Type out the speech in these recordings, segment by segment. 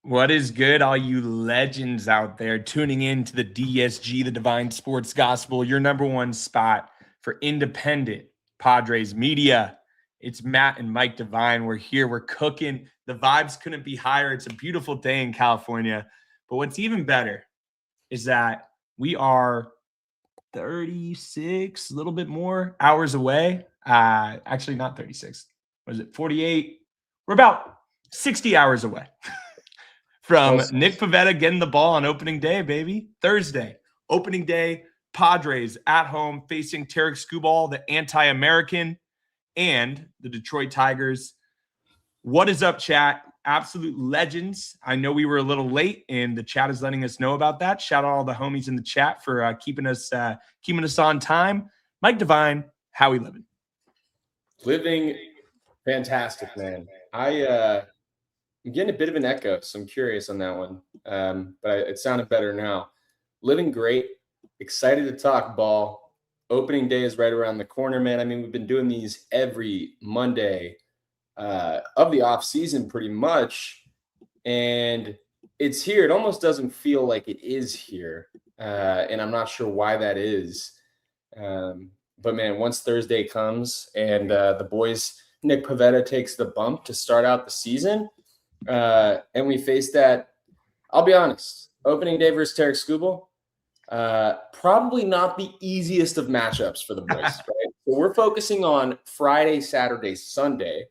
What is good, all you legends out there tuning in to the DSG, the Devine Sports Gospel, your number one spot for independent Padres media. It's Matt and Mike Devine. We're here. We're cooking. The vibes couldn't be higher. It's a beautiful day in California. But what's even better is that we are 36, a little bit more hours away. Actually, not 36. What is it? 48. We're about 60 hours away from Nick Pivetta getting the ball on opening day, baby. Thursday, opening day, Padres at home facing Tarek Skubal, the anti-American, and the Detroit Tigers. What is up, chat? Absolute legends. I know we were a little late, and the chat is letting us know about that. Shout out all the homies in the chat for keeping us on time. Mike Devine, how we living? Living fantastic, man. I'm getting a bit of an echo, so I'm curious on that one. But it sounded better now. Living great. Excited to talk ball. Opening day is right around the corner, man. I mean, we've been doing these every Monday of the offseason pretty much. And it's here. It almost doesn't feel like it is here. And I'm not sure why that is. But, man, once Thursday comes and the boys, Nick Pivetta takes the bump to start out the season, and we face that, I'll be honest, opening day versus Tarek Skubal, probably not the easiest of matchups for the boys, right? So we're focusing on Friday, Saturday, Sunday.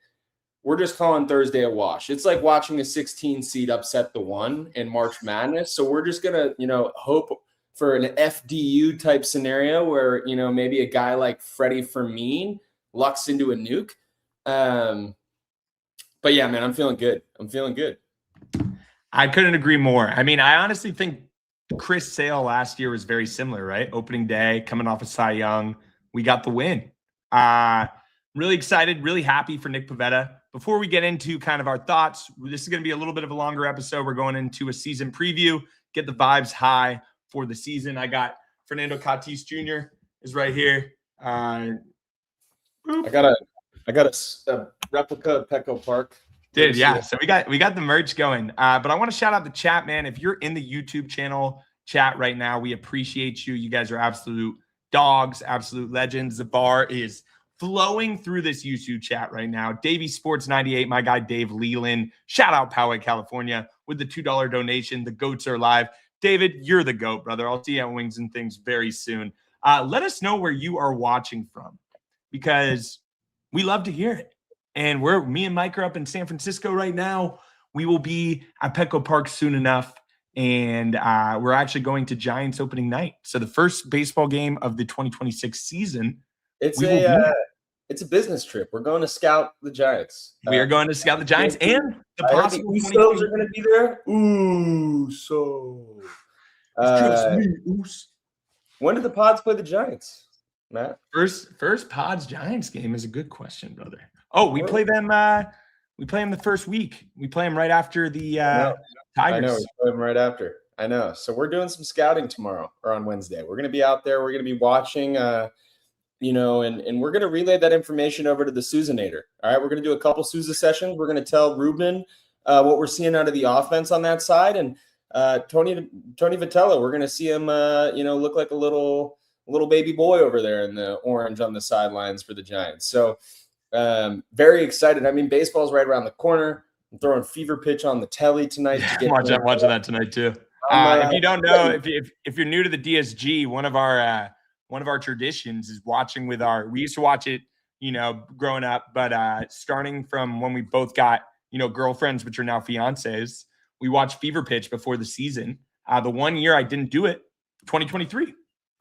We're just calling Thursday a wash. It's like watching a 16 seed upset the 1 in March Madness. So we're just going to, hope for an FDU type scenario where, maybe a guy like Freddie Fermin lucks into a nuke. But yeah, man, I'm feeling good. I couldn't agree more. I mean, I honestly think Chris Sale last year was very similar, right? Opening day, coming off of Cy Young. We got the win. Really excited, really happy for Nick Pivetta. Before we get into kind of our thoughts, this is going to be a little bit of a longer episode. We're going into a season preview, get the vibes high for the season. I got Fernando Tatis Jr. is right here. I got a replica of Petco Park. Dude, yeah. So we got the merch going. But I want to shout out the chat, man. If you're in the YouTube channel chat right now, we appreciate you. You guys are absolute dogs, absolute legends. The bar is flowing through this YouTube chat right now. Devine Sports 98, my guy Dave Leland. Shout out Poway, California, with the $2 donation. The goats are live. David, you're the goat, brother. I'll see you at Wings and Things very soon. Let us know where you are watching from, because we love to hear it. And me and Mike are up in San Francisco right now. We will be at Petco Park soon enough. And we're actually going to Giants opening night. So the first baseball game of the 2026 season. It's a business trip. We're going to scout the Giants. We are going to scout the Giants and the possible Usos are going to be there. Ooh, so. When did the Pods play the Giants, Matt? First Pods Giants game is a good question, brother. Oh, we play them. We play them the first week. We play them right after the Tigers. I know, we play them right after. I know. So we're doing some scouting tomorrow or on Wednesday. We're going to be out there. We're going to be watching, and we're going to relay that information over to the Susanator. All right, we're going to do a couple Sousa sessions. We're going to tell Ruben what we're seeing out of the offense on that side, and Tony Vitello. We're going to see him, look like a little baby boy over there in the orange on the sidelines for the Giants. So. Very excited. I mean, baseball's right around the corner. I'm throwing Fever Pitch on the telly tonight. Watching that tonight too. If you don't know, if you're new to the DSG, one of our traditions is watching with we used to watch it, growing up, but starting from when we both got, girlfriends, which are now fiancés, we watched Fever Pitch before the season. The 1 year I didn't do it, 2023,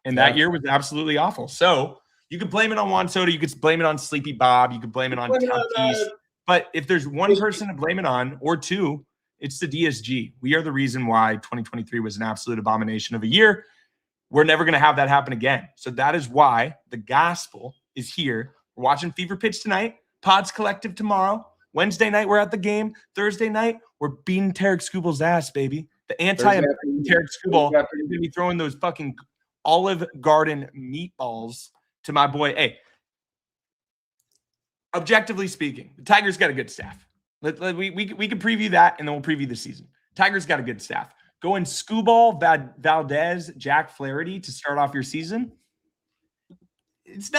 and that year was absolutely awful. So. You could blame it on Juan Soto. You could blame it on Sleepy Bob. You could blame it on Tatis. But if there's one person to blame it on, or two, it's the DSG. We are the reason why 2023 was an absolute abomination of a year. We're never going to have that happen again. So that is why the gospel is here. We're watching Fever Pitch tonight. Pods Collective tomorrow. Wednesday night, we're at the game. Thursday night, we're beating Tarek Skubal's ass, baby. The anti-American Tarek Skubal is going to be throwing those fucking Olive Garden meatballs to my boy. Hey, objectively speaking, the Tigers got a good staff. We can preview that, and then we'll preview the season. Tigers got a good staff. Going Scuball, Valdez, Jack Flaherty to start off your season, it's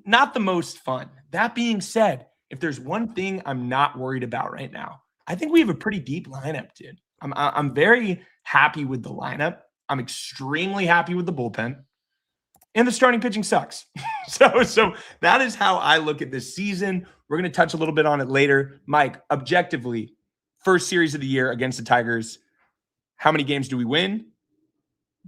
not the most fun. That being said, if there's one thing I'm not worried about right now, I think we have a pretty deep lineup, dude. I'm very happy with the lineup. I'm extremely happy with the bullpen. And the starting pitching sucks. So that is how I look at this season. We're going to touch a little bit on it later. Mike, objectively, first series of the year against the Tigers, how many games do we win?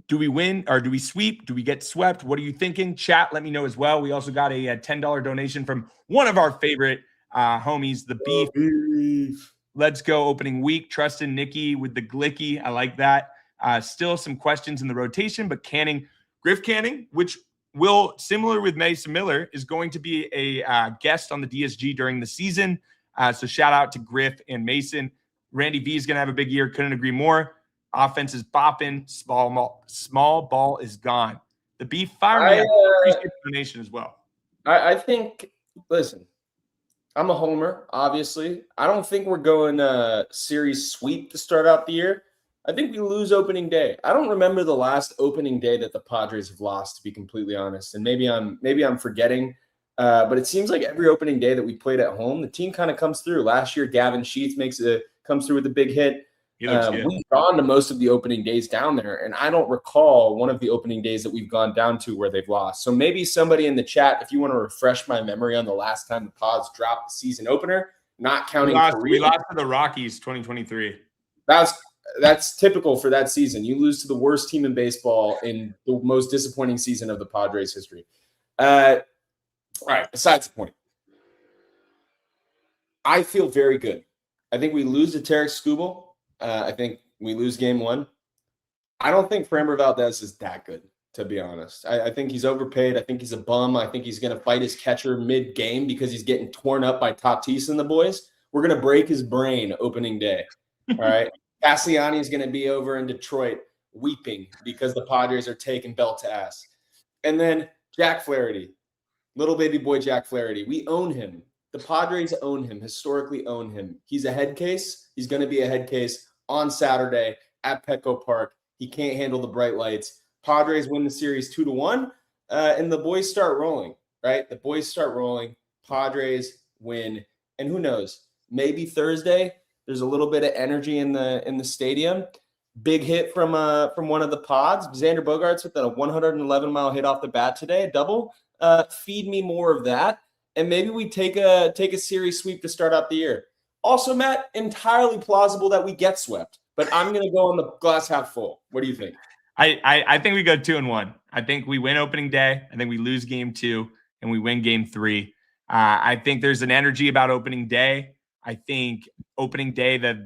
Do we win or do we sweep? Do we get swept? What are you thinking? Chat, let me know as well. We also got a $10 donation from one of our favorite homies, the Beef. Let's go opening week. Trustin Nikki with the Glicky. I like that. Still some questions in the rotation, but Griff Canning, which will, similar with Mason Miller, is going to be a guest on the DSG during the season. So shout out to Griff and Mason. Randy V is going to have a big year. Couldn't agree more. Offense is bopping. Small ball is gone. The Beef fire me. Appreciate the donation as well. I think, listen, I'm a homer, obviously. I don't think we're going series sweep to start out the year. I think we lose opening day. I don't remember the last opening day that the Padres have lost, to be completely honest. And maybe I'm forgetting. But it seems like every opening day that we played at home, the team kind of comes through. Last year, Gavin Sheets comes through with a big hit. We've gone to most of the opening days down there, and I don't recall one of the opening days that we've gone down to where they've lost. So maybe somebody in the chat, if you want to refresh my memory on the last time the Pods dropped the season opener, not counting we lost to the Rockies 2023. That's typical for that season. You lose to the worst team in baseball in the most disappointing season of the Padres history. All right, besides the point. I feel very good. I think we lose to Tarek Skubal. I think we lose game one. I don't think Framber Valdez is that good, to be honest. I think he's overpaid. I think he's a bum. I think he's going to fight his catcher mid-game because he's getting torn up by Tatis and the boys. We're going to break his brain opening day. All right. Cassiani is going to be over in Detroit weeping because the Padres are taking belt to ass. And then Jack Flaherty, little baby boy Jack Flaherty. We own him. The Padres own him, historically own him. He's a head case. He's going to be a head case on Saturday at Petco Park. He can't handle the bright lights. Padres win the series 2-1, and the boys start rolling, right? The boys start rolling. Padres win. And who knows? Maybe Thursday there's a little bit of energy in the stadium. Big hit from one of the Pods. Xander Bogaerts with a 111-mile hit off the bat today, a double. Feed me more of that. And maybe we take a series sweep to start out the year. Also, Matt, entirely plausible that we get swept, but I'm going to go on the glass half full. What do you think? I think we go 2-1. I think we win opening day. I think we lose game 2 and we win game 3. I think there's an energy about opening day. I think opening day that,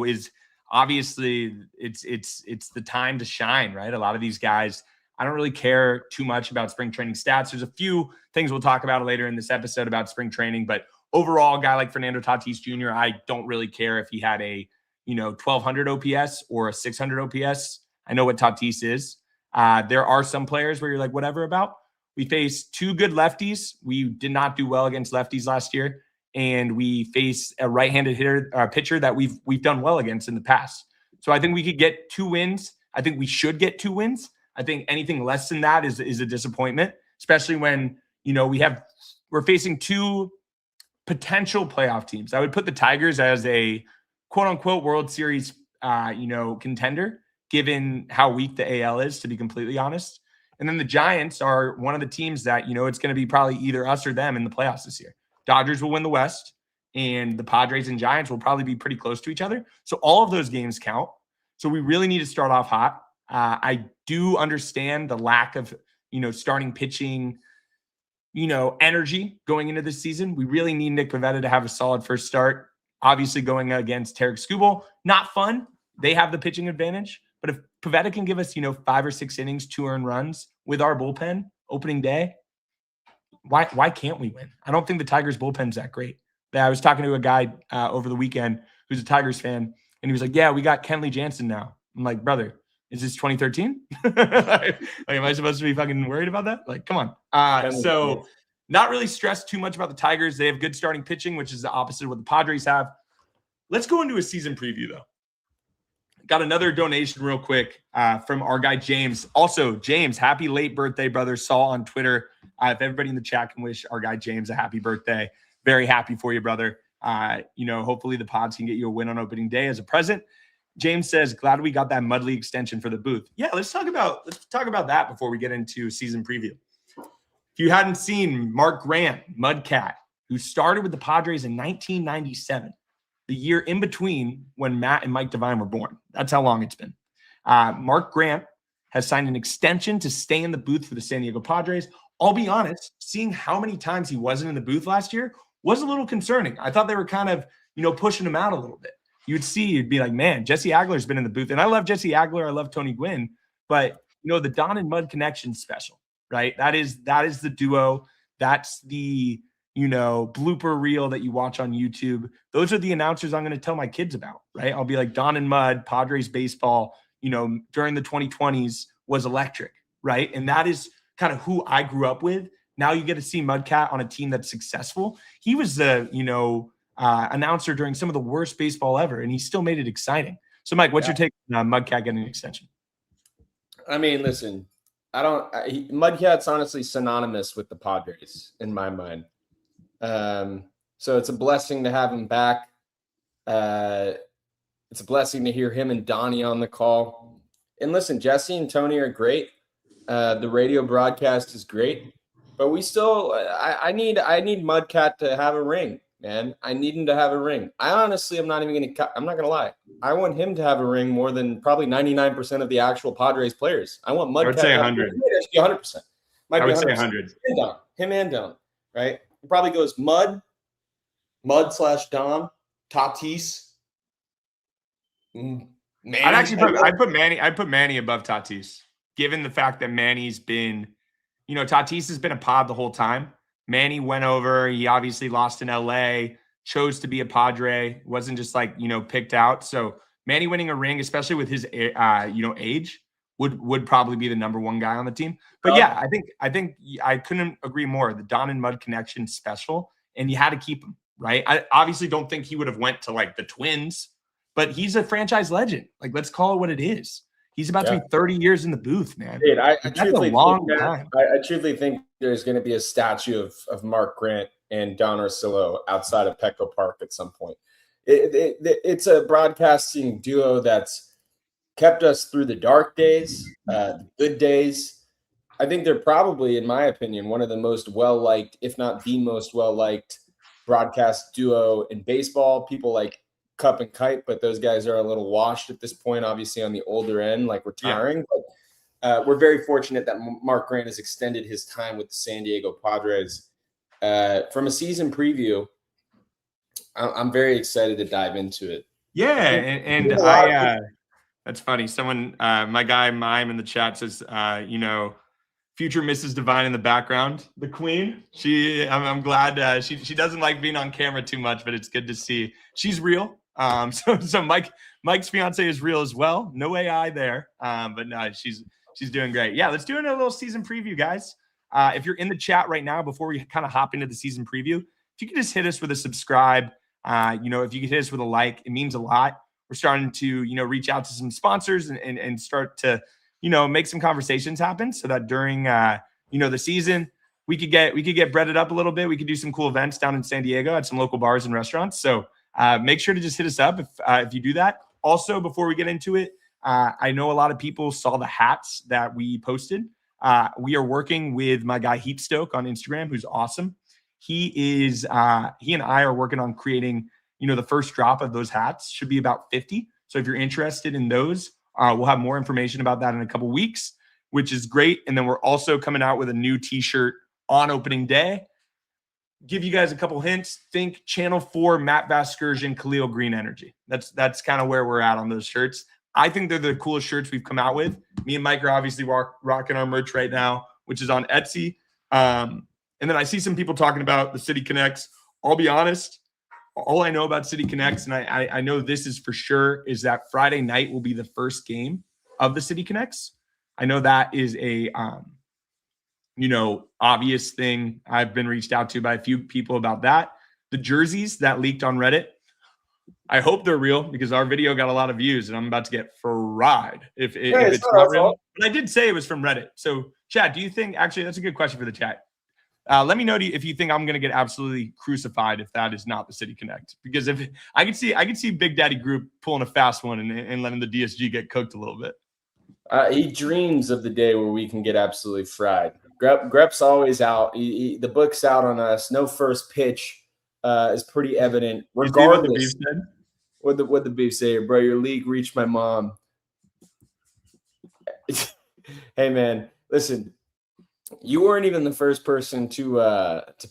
is obviously it's the time to shine, right? A lot of these guys, I don't really care too much about spring training stats. There's a few things we'll talk about later in this episode about spring training, but overall, a guy like Fernando Tatis Jr., I don't really care if he had a 1,200 OPS or a 600 OPS. I know what Tatis is. There are some players where you're like, whatever about. We faced 2 good lefties. We did not do well against lefties last year, and we face a right-handed pitcher that we've done well against in the past. So I think we could get 2 wins. I think we should get 2 wins. I think anything less than that is a disappointment, especially when we're facing 2 potential playoff teams. I would put the Tigers as a quote-unquote World Series contender, given how weak the AL is, to be completely honest. And then the Giants are one of the teams that, it's going to be probably either us or them in the playoffs this year. Dodgers will win the West, and the Padres and Giants will probably be pretty close to each other. So all of those games count. So we really need to start off hot. I do understand the lack of, starting pitching, energy going into this season. We really need Nick Pivetta to have a solid first start. Obviously going against Tarek Skubal, not fun. They have the pitching advantage. But if Pivetta can give us, 5 or 6 innings, 2 earned runs with our bullpen opening day, why can't we win? I don't think the Tigers bullpen's that great. I was talking to a guy over the weekend who's a Tigers fan, and he was like, yeah, we got Kenley Jansen now. I'm like, brother, is this 2013? Am I supposed to be fucking worried about that? Like, come on. So not really stressed too much about the Tigers. They have good starting pitching, which is the opposite of what the Padres have. Let's go into a season preview, though. got another donation real quick from our guy James. Also, James, happy late birthday, brother. Saw on Twitter. If everybody in the chat can wish our guy James a happy birthday. Very happy for you, brother. Hopefully the Pods can get you a win on opening day as a present. James says, glad we got that Mudley extension for the booth. Yeah, let's talk about that before we get into season preview. If you hadn't seen Mark Grant, Mudcat, who started with the Padres in 1997, the year in between when Matt and Mike Devine were born. That's how long it's been. Mark Grant has signed an extension to stay in the booth for the San Diego Padres. I'll be honest, seeing how many times he wasn't in the booth last year was a little concerning. I thought they were kind of, pushing him out a little bit. You'd be like, man, Jesse Agler's been in the booth. And I love Jesse Agler. I love Tony Gwynn. But, the Don and Mud connection special, right? That is the duo. That's the, blooper reel that you watch on YouTube. Those are the announcers I'm going to tell my kids about, right? I'll be like, Don and Mud, Padres baseball, during the 2020s was electric, right? And that is kind of who I grew up with. Now you get to see Mudcat on a team that's successful. He was the, announcer during some of the worst baseball ever, and he still made it exciting. So, Mike, what's your take on Mudcat getting an extension? I mean, listen, Mudcat's honestly synonymous with the Padres in my mind. So it's a blessing to have him back. It's a blessing to hear him and Donnie on the call. And listen, Jesse and Tony are great. The radio broadcast is great, but we still, I need Mudcat to have a ring, man. I need him to have a ring. I honestly, I'm not going to lie. I want him to have a ring more than probably 99% of the actual Padres players. I want Mudcat. I would say 100. 100%. I would say 100. Him and Don, right? It probably goes Mud/Dom, Tatis. Manny. I'd put Manny above Tatis, given the fact that Manny's been, Tatis has been a Pod the whole time. Manny went over. He obviously lost in LA, chose to be a Padre, wasn't just picked out. So Manny winning a ring, especially with his, age, would probably be the number one guy on the team. But yeah, I think I couldn't agree more. The Don and Mud connection special, and you had to keep him, right? I obviously don't think he would have went to the Twins, but he's a franchise legend. Let's call it what it is. He's about to be 30 years in the booth, man. Dude, I truly think there's going to be a statue of Mark Grant and Don Orsillo outside of Petco Park at some point. It's a broadcasting duo that's kept us through the dark days, the good days. I think they're probably, in my opinion, one of the most well-liked, if not the most well-liked broadcast duo in baseball. People like Cup and Kite, but those guys are a little washed at this point, obviously on the older end, retiring. Yeah. But we're very fortunate that Mark Grant has extended his time with the San Diego Padres. From a season preview, I'm very excited to dive into it. Yeah, and that's funny. Someone, my guy Mime in the chat says, future Mrs. Devine in the background, the queen. I'm glad she doesn't like being on camera too much, but it's good to see she's real. So Mike's fiance is real as well. No AI there. But no, she's doing great. Yeah, let's do a little season preview, guys. If you're in the chat right now, before we kind of hop into the season preview, if you could just hit us with a subscribe, if you could hit us with a like, it means a lot. We're starting to, reach out to some sponsors and start to, make some conversations happen so that during, the season, we could get breaded up a little bit. We could do some cool events down in San Diego at some local bars and restaurants. So make sure to just hit us up if you do that. Also, before we get into it, I know a lot of people saw the hats that we posted. We are working with my guy Heatstoke on Instagram, who's awesome. He and I are working on creating, the first drop of those hats. Should be about 50. So if you're interested in those, we'll have more information about that in a couple weeks, which is great. And then we're also coming out with a new t-shirt on opening day. Give you guys a couple hints. Think Channel 4, Matt Vasgersian, Khalil Green energy. That's kind of where we're at on those shirts. I think they're the coolest shirts we've come out with. Me and Mike are obviously rocking our merch right now, which is on Etsy. And then I see some people talking about the City Connects. I'll be honest, all I know about City Connects, and I know this is for sure, is that Friday night will be the first game of the City Connects. I know that is a obvious thing. I've been reached out to by a few people about that. The jerseys that leaked on Reddit, I hope they're real because our video got a lot of views and I'm about to get fried if Yeah, it's not real. But I did say it was from Reddit. So, chat, do you think, actually, that's a good question for the chat. Let me know if you think I'm going to get absolutely crucified if that is not the City Connect. Because if I could see Big Daddy Group pulling a fast one and letting the DSG get cooked a little bit. He dreams of the day where we can get absolutely fried. Grep's always out. The book's out on us. No first pitch is pretty evident. Regardless, what the beef say, bro? Your league reached my mom. Hey man, listen. You weren't even the first person to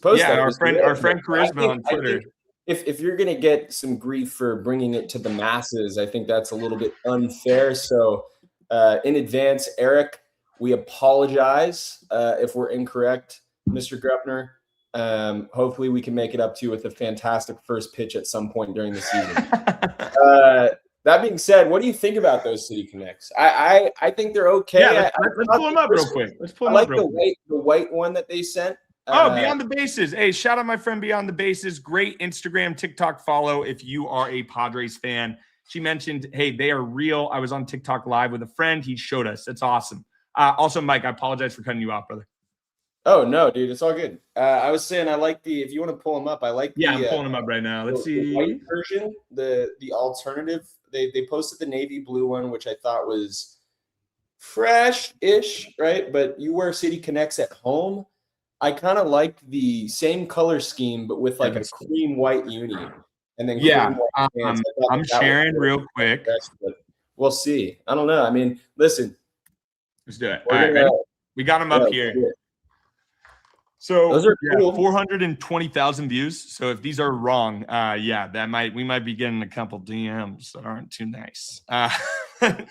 post that. Our friend Charisma on Twitter. If you're gonna get some grief for bringing it to the masses, I think that's a little bit unfair. So in advance, Eric, we apologize if we're incorrect, Mr. Grepner. Hopefully we can make it up to you with a fantastic first pitch at some point during the season. That being said, what do you think about those City Connects? I think they're okay. Yeah, let's pull them up real quick. The white one that they sent. Beyond the Bases. Hey, shout out my friend Beyond the Bases. Great Instagram, TikTok follow if you are a Padres fan. She mentioned, hey, they are real. I was on TikTok live with a friend. He showed us. That's awesome. Also, Mike, I apologize for cutting you off, brother. Oh, no, dude. It's all good. I was saying I like if you want to pull them up, I like I'm pulling them up right now. Let's see. The white version, the alternative. They posted the navy blue one, which I thought was fresh-ish, right? But you wear City Connects at home. I kind of like the same color scheme, but with like a cream white uni. And then I'm sharing real quick. We'll see. I don't know. I mean, listen. Let's do it. All right, ready? We got them up here. So those are cool. 420,000 views. So if these are wrong, we might be getting a couple DMs that aren't too nice. But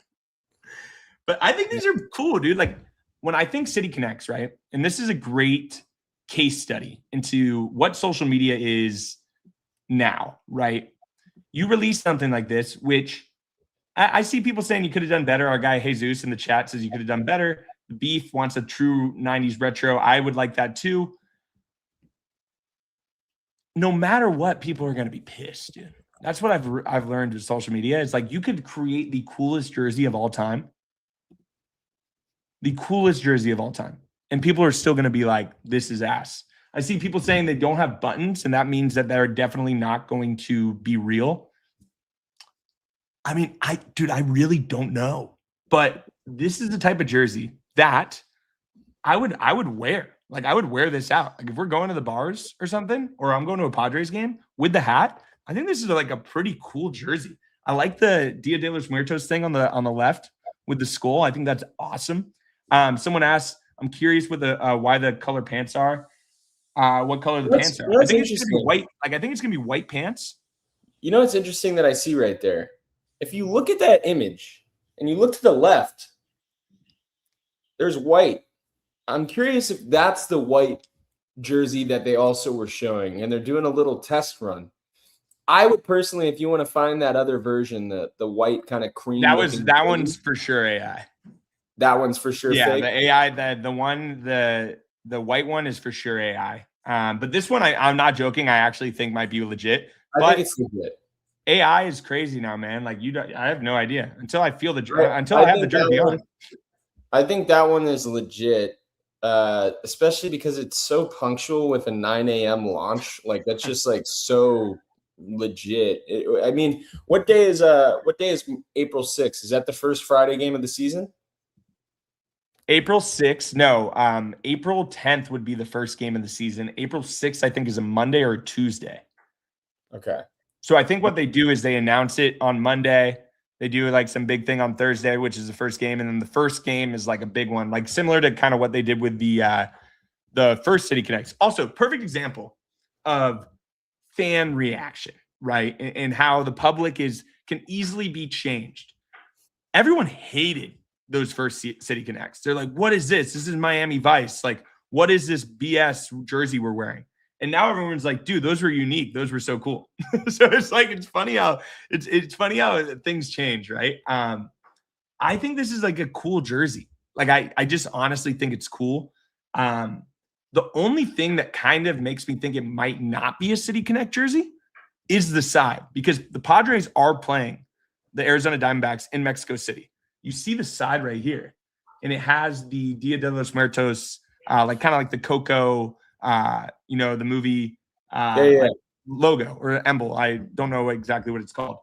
I think these are cool, dude. Like when I think City Connects, right? And this is a great case study into what social media is now, right? You release something like this, which I see people saying you could have done better. Our guy Jesus in the chat says you could have done better. The Beef wants a true 90s retro. I would like that too. No matter what, people are going to be pissed, dude. That's what I've learned with social media. It's like you could create the coolest jersey of all time. The coolest jersey of all time. And people are still going to be like, this is ass. I see people saying they don't have buttons, and that means that they're definitely not going to be real. I mean, I really don't know. But this is the type of jersey that I would wear. Like I would wear this out. Like if we're going to the bars or something, or I'm going to a Padres game with the hat, I think this is like a pretty cool jersey. I like the Dia de los Muertos thing on the left with the skull. I think that's awesome. Someone asked, I'm curious with the why the color pants are. What color the pants are. I think it's gonna be white. Like I think it's gonna be white pants. You know what's interesting that I see right there? If you look at that image and you look to the left, there's white. I'm curious if that's the white jersey that they also were showing, and they're doing a little test run. I would personally, if you want to find that other version, the white kind of cream. That one's for sure AI. That one's for sure. Yeah, fake. The AI, the white one is for sure AI. But this one, I'm not joking. I actually think might be legit. I think it's legit. AI is crazy now, man. Like I have no idea until I feel until I have the jersey on. I think that one is legit, especially because it's so punctual with a 9 a.m. launch. Like that's just like so legit. I mean, what day is April 6th? Is that the first Friday game of the season? April 6th. No, April 10th would be the first game of the season. April 6th, I think, is a Monday or a Tuesday. Okay. So I think what they do is they announce it on Monday. They do like some big thing on Thursday, which is the first game. And then the first game is like a big one, like similar to kind of what they did with the first City Connects. Also, perfect example of fan reaction, right? And how the public can easily be changed. Everyone hated those first City Connects. They're like, what is this? This is Miami Vice. Like, what is this BS jersey we're wearing? And now everyone's like, dude, those were unique. Those were so cool. So it's like, it's funny how things change, right? I think this is like a cool jersey. Like, I just honestly think it's cool. The only thing that kind of makes me think it might not be a City Connect jersey is the side, because the Padres are playing the Arizona Diamondbacks in Mexico City. You see the side right here, and it has the Dia de los Muertos, like kind of like the Coco, the movie like logo or emblem. I don't know exactly what it's called.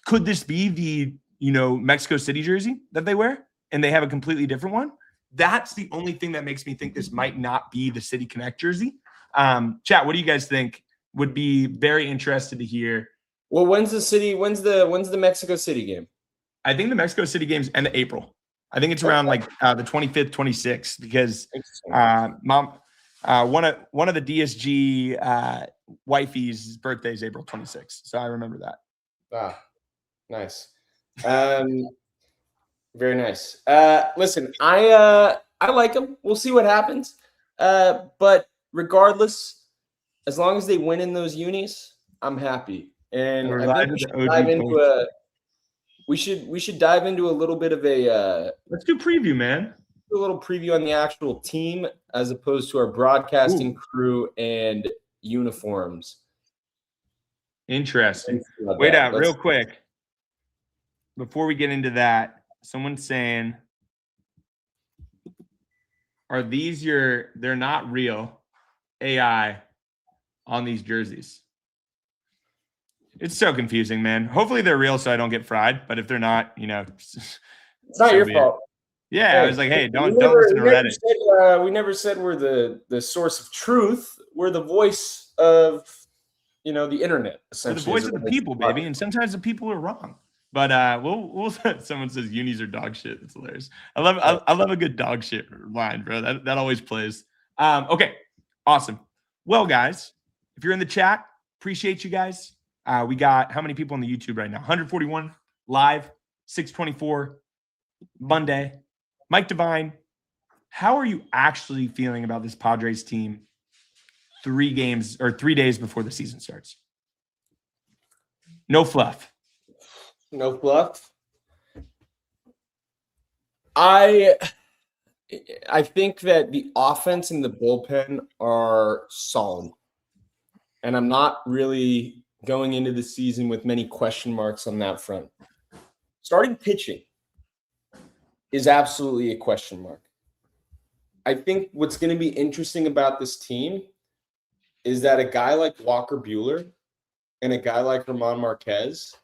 Could this be the Mexico City jersey that they wear, and they have a completely different one? That's the only thing that makes me think this might not be the City Connect jersey. Chat, what do you guys think? Would be very interested to hear. Well, when's the Mexico City game? I think the Mexico City game's end of April. I think it's around like the 25th, 26th, because one of the DSG wifey's birthday is April 26th. So I remember that. Ah, nice. Very nice. Listen, I like them. We'll see what happens. But regardless, as long as they win in those unis, I'm happy. And I think we should dive into a little bit of a let's do preview, man. A little preview on the actual team as opposed to our broadcasting crew and uniforms. Interesting. Wait out real quick. Before we get into that, someone's saying, are these they're not real AI on these jerseys? It's so confusing, man. Hopefully they're real so I don't get fried. But if they're not, it's not your fault. Yeah, hey, I was like, hey, don't listen to Reddit. We never said we're the source of truth. We're the voice of the internet. Essentially, we're the voice of the people, baby. And sometimes the people are wrong. But we'll someone says unis are dog shit. It's hilarious. I love a good dog shit line, bro. That always plays. Okay, awesome. Well, guys, if you're in the chat, appreciate you guys. We got how many people on the YouTube right now? 141 live, 624 Monday. Mike Devine, how are you actually feeling about this Padres team 3 days before the season starts? No fluff. No fluff. I think that the offense and the bullpen are solid. And I'm not really going into the season with many question marks on that front. Starting pitching is absolutely a question mark. I think what's going to be interesting about this team is that a guy like Walker Buehler and a guy like German Marquez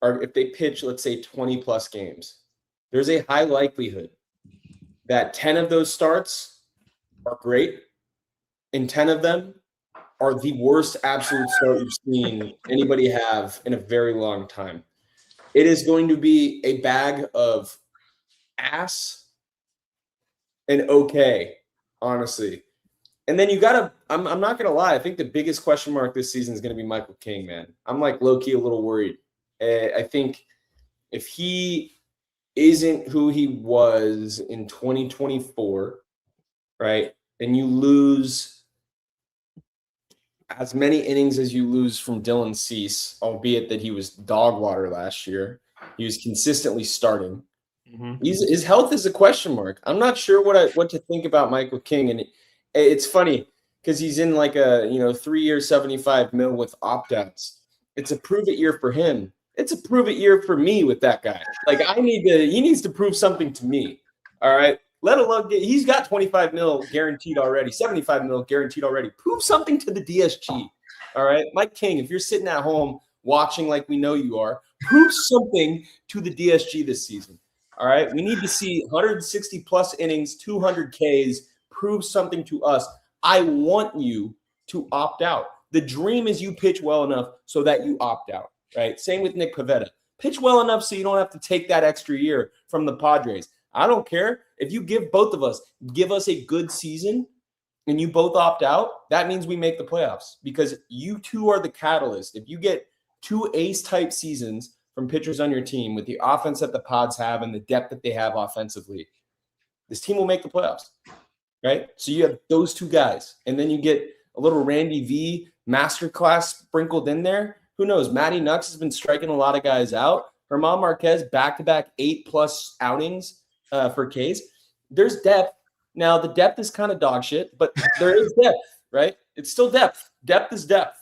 are, if they pitch, let's say 20 plus games, there's a high likelihood that 10 of those starts are great and 10 of them are the worst absolute start you've seen anybody have in a very long time. It is going to be a bag of ass and okay, honestly. And then you got to, I'm not going to lie, I think the biggest question mark this season is going to be Michael King, man. I'm like low-key a little worried. I think if he isn't who he was in 2024, right, and you lose as many innings as you lose from Dylan Cease, albeit that he was dog water last year, he was consistently starting. Mm-hmm. His health is a question mark. I'm not sure what to think about Michael King, and it's funny because he's in like a 3-year $75 million with opt-outs. It's a prove it year for him. It's a prove it year for me with that guy. Like he needs to prove something to me. All right. Let alone he's got $25 million guaranteed already, $75 million guaranteed already. Prove something to the DSG. All right. Mike King, if you're sitting at home watching like we know you are, prove something to the DSG this season. All right. We need to see 160 plus innings, 200 Ks. Prove something to us. I want you to opt out. The dream is you pitch well enough so that you opt out. Right. Same with Nick Pivetta. Pitch well enough so you don't have to take that extra year from the Padres. I don't care if you give us a good season and you both opt out. That means we make the playoffs because you two are the catalyst. If you get 2 ace type seasons from pitchers on your team with the offense that the Pods have and the depth that they have offensively, this team will make the playoffs. Right. So you have those 2 guys and then you get a little Randy V masterclass sprinkled in there. Who knows? Matty Nux has been striking a lot of guys out. German Marquez back-to-back 8+ outings for Ks. There's depth. Now, the depth is kind of dog shit, but there is depth, right? It's still depth. Depth is depth.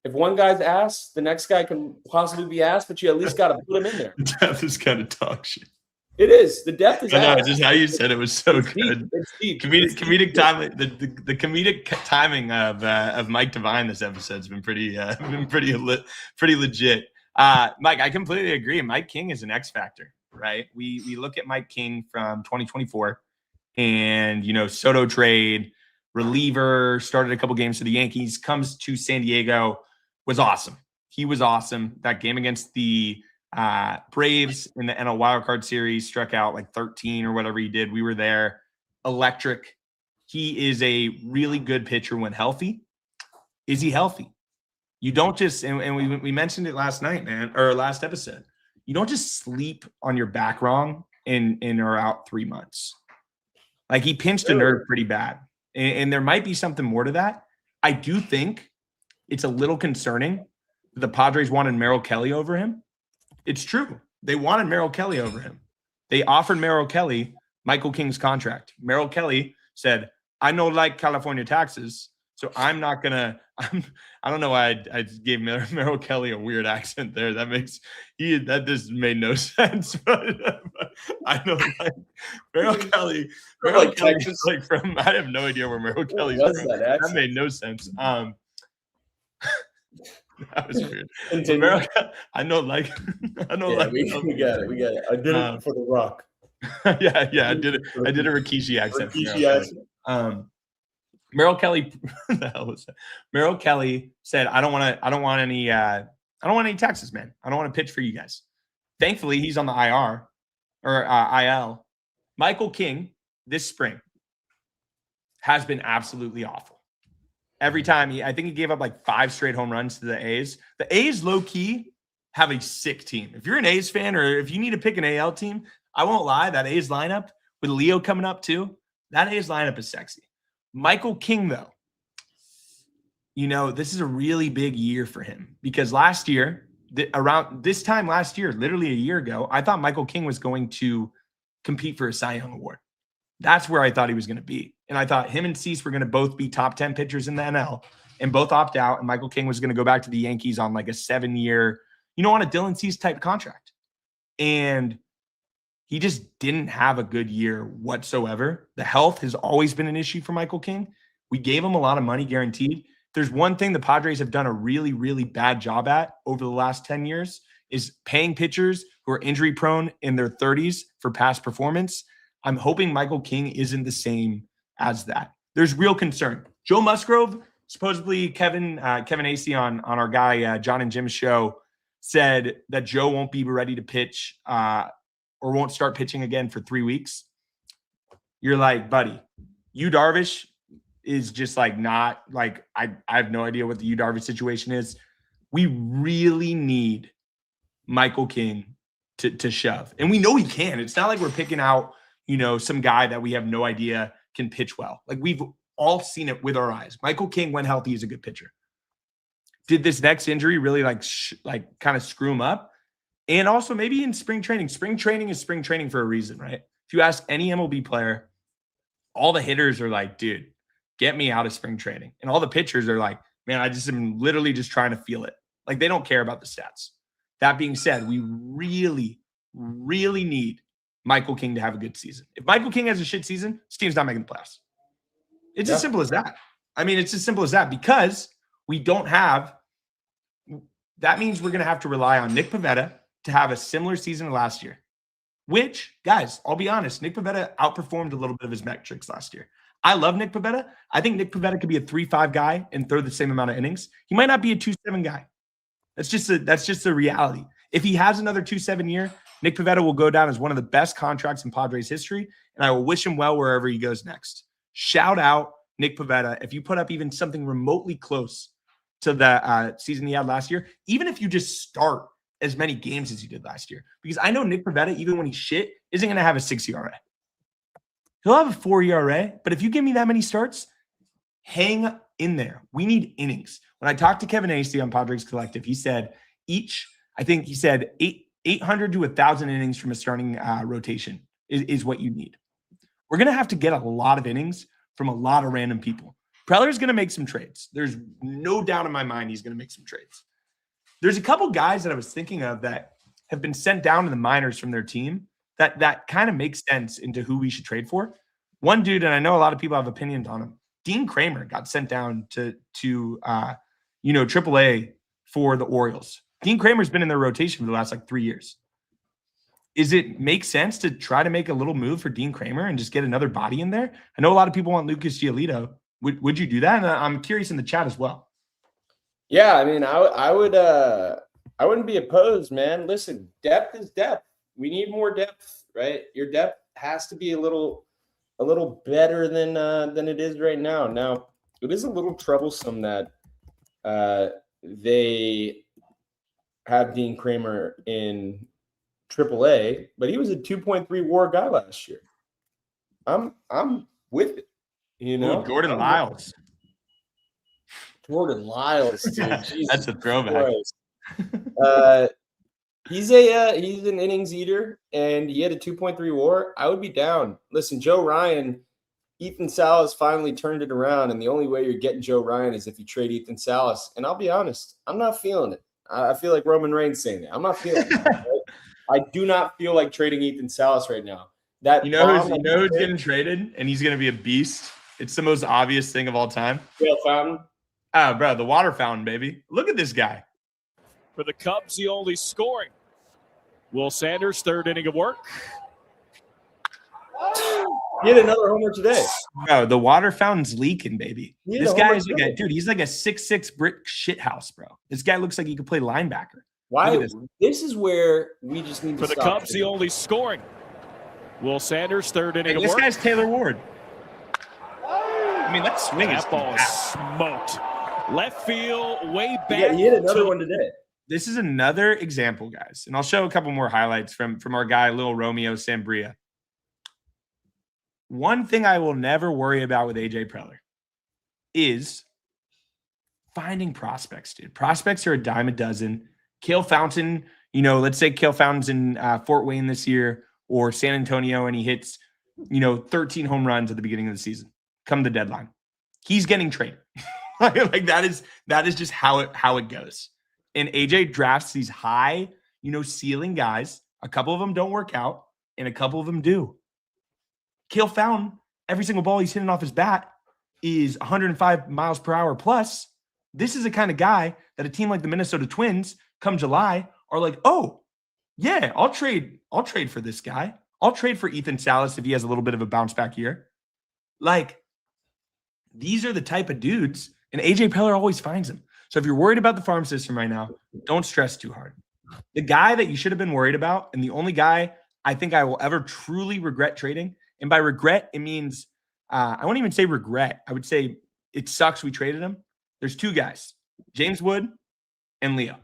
if one guy's ass, the next guy can possibly be ass, but you at least got to put him in there. The depth is kind of dog shit. It is. The depth is. I know. Just how you said it was so it's good. Deep. Comedic timing. The comedic timing of Mike Devine this episode's been pretty legit. Mike, I completely agree. Mike King is an X factor, right? We look at Mike King from 2024, and Soto trade, reliever, started a couple games for the Yankees, comes to San Diego, was awesome. He was awesome. That game against the Braves in the NL wildcard series, struck out like 13 or whatever he did. We were there. Electric. He is a really good pitcher when healthy. Is he healthy? You don't just, and we mentioned it last night, man, or last episode. You don't just sleep on your back wrong and are out 3 months. Like, he pinched a nerve pretty bad. And there might be something more to that. I do think it's a little concerning that the Padres wanted Merrill Kelly over him. It's true. They wanted Merrill Kelly over him. They offered Merrill Kelly Michael King's contract. Merrill Kelly said, I know like California taxes, so I'm not going to – I don't know why I gave Merrill Kelly a weird accent there. That just made no sense. But I know like Merrill Kelly like from – I have no idea where Merrill Kelly's from. That made no sense. That was weird. I know. We got it. I did it for The Rock. yeah. I did it. I did a Rikishi accent. Merrill Kelly. What the hell was that? Merrill Kelly said, "I don't want any taxes, man. I don't want to pitch for you guys." Thankfully, he's on the IR or IL. Michael King this spring has been absolutely awful. Every time I think he gave up like 5 straight home runs to the A's. The A's low key have a sick team. If you're an A's fan or if you need to pick an AL team, I won't lie. That A's lineup with Leo coming up too, that A's lineup is sexy. Michael King, though, this is a really big year for him because last year, around this time last year, literally a year ago, I thought Michael King was going to compete for a Cy Young Award. That's where I thought he was going to be. And I thought him and Cease were going to both be top 10 pitchers in the NL and both opt out. And Michael King was going to go back to the Yankees on like a 7-year, on a Dylan Cease type contract. And he just didn't have a good year whatsoever. The health has always been an issue for Michael King. We gave him a lot of money guaranteed. There's one thing the Padres have done a really, really bad job at over the last 10 years is paying pitchers who are injury prone in their 30s for past performance. I'm hoping Michael King isn't the same as that. There's real concern. Joe Musgrove, supposedly Kevin Acee on our guy John and Jim's show, said that Joe won't be ready to pitch or won't start pitching again for 3 weeks. You're like, buddy, Yu Darvish is just like not like I have no idea what the Yu Darvish situation is. We really need Michael King to shove. And we know he can. It's not like we're picking out some guy that we have no idea can pitch well. Like, we've all seen it with our eyes. Michael King, when healthy, is a good pitcher. Did this next injury really kind of screw him up? And also maybe in spring training is spring training for a reason, right? If you ask any MLB player, all the hitters are like, dude, get me out of spring training. And all the pitchers are like, man, I just am literally just trying to feel it. Like, they don't care about the stats. That being said, we really, really need Michael King to have a good season. If Michael King has a shit season, this team's not making the playoffs. It's as simple as that. I mean, it's as simple as that because we don't have – that means we're going to have to rely on Nick Pivetta to have a similar season to last year, which, guys, I'll be honest, Nick Pivetta outperformed a little bit of his metrics last year. I love Nick Pivetta. I think Nick Pivetta could be a 3.5 guy and throw the same amount of innings. He might not be a 2.7 guy. That's just the reality. If he has another 2.7 year, Nick Pivetta will go down as one of the best contracts in Padres history, and I will wish him well wherever he goes next. Shout out Nick Pivetta. If you put up even something remotely close to the season he had last year, even if you just start as many games as you did last year, because I know Nick Pivetta, even when he's shit, isn't going to have a 6 ERA. He'll have a 4 ERA, but if you give me that many starts, hang in there. We need innings. When I talked to Kevin Acee on Padres Collective, he said 800 to 1,000 innings from a starting rotation is what you need. We're going to have to get a lot of innings from a lot of random people. Preller's going to make some trades. There's no doubt in my mind he's going to make some trades. There's a couple guys that I was thinking of that have been sent down to the minors from their team that kind of makes sense into who we should trade for. One dude, and I know a lot of people have opinions on him, Dean Kramer got sent down to AAA for the Orioles. Dean Kramer's been in their rotation for the last 3 years. Is it make sense to try to make a little move for Dean Kramer and just get another body in there? I know a lot of people want Lucas Giolito. Would you do that? And I'm curious in the chat as well. Yeah, I mean, I wouldn't be opposed, man. Listen, depth is depth. We need more depth, right? Your depth has to be a little better than it is right now. Now, it is a little troublesome that they have Dean Kramer in AAA, but he was a 2.3 WAR guy last year. I'm with it. Jordan Lyles. Jordan Lyles, dude. That's a throwback. He's an innings eater, and he had a 2.3 WAR. I would be down. Listen, Joe Ryan, Ethan Salas finally turned it around, and the only way you're getting Joe Ryan is if you trade Ethan Salas. And I'll be honest, I'm not feeling it. I feel like Roman Reigns saying that. I'm not feeling it. Right? I do not feel like trading Ethan Salas right now. Who's getting traded, and he's going to be a beast. It's the most obvious thing of all time. Tail fountain. Oh, bro, the water fountain, baby. Look at this guy. For the Cubs, the only scoring. Will Sanders, third inning of work. He had another homer today. Bro, the water fountain's leaking, baby. This guy is he's like a 6'6" brick shithouse, bro. This guy looks like he could play linebacker. Why? This is where we just need to stop. For the Cubs, the only scoring. Will Sanders, third inning of work. This guy's Taylor Ward. I mean, that swing is ball smoked. Left field, way back. Yeah, he hit another one today. This is another example, guys. And I'll show a couple more highlights from our guy, Lil Romeo Sambria. One thing I will never worry about with AJ Preller is finding prospects, dude. Prospects are a dime a dozen. Cale Fountain, let's say Cale Fountain's in Fort Wayne this year or San Antonio, and he hits, 13 home runs at the beginning of the season. Come the deadline, he's getting traded. like that is just how it goes. And AJ drafts these high, ceiling guys. A couple of them don't work out, and a couple of them do. Cale Fountain, every single ball he's hitting off his bat is 105 miles per hour plus. This is the kind of guy that a team like the Minnesota Twins, come July, are like, oh, yeah, I'll trade for this guy. I'll trade for Ethan Salas if he has a little bit of a bounce back year. Like, these are the type of dudes, and AJ Preller always finds them. So if you're worried about the farm system right now, don't stress too hard. The guy that you should have been worried about, and the only guy I think I will ever truly regret trading, and by regret, it means I won't even say regret. I would say it sucks we traded him. There's two guys, James Wood and Leo.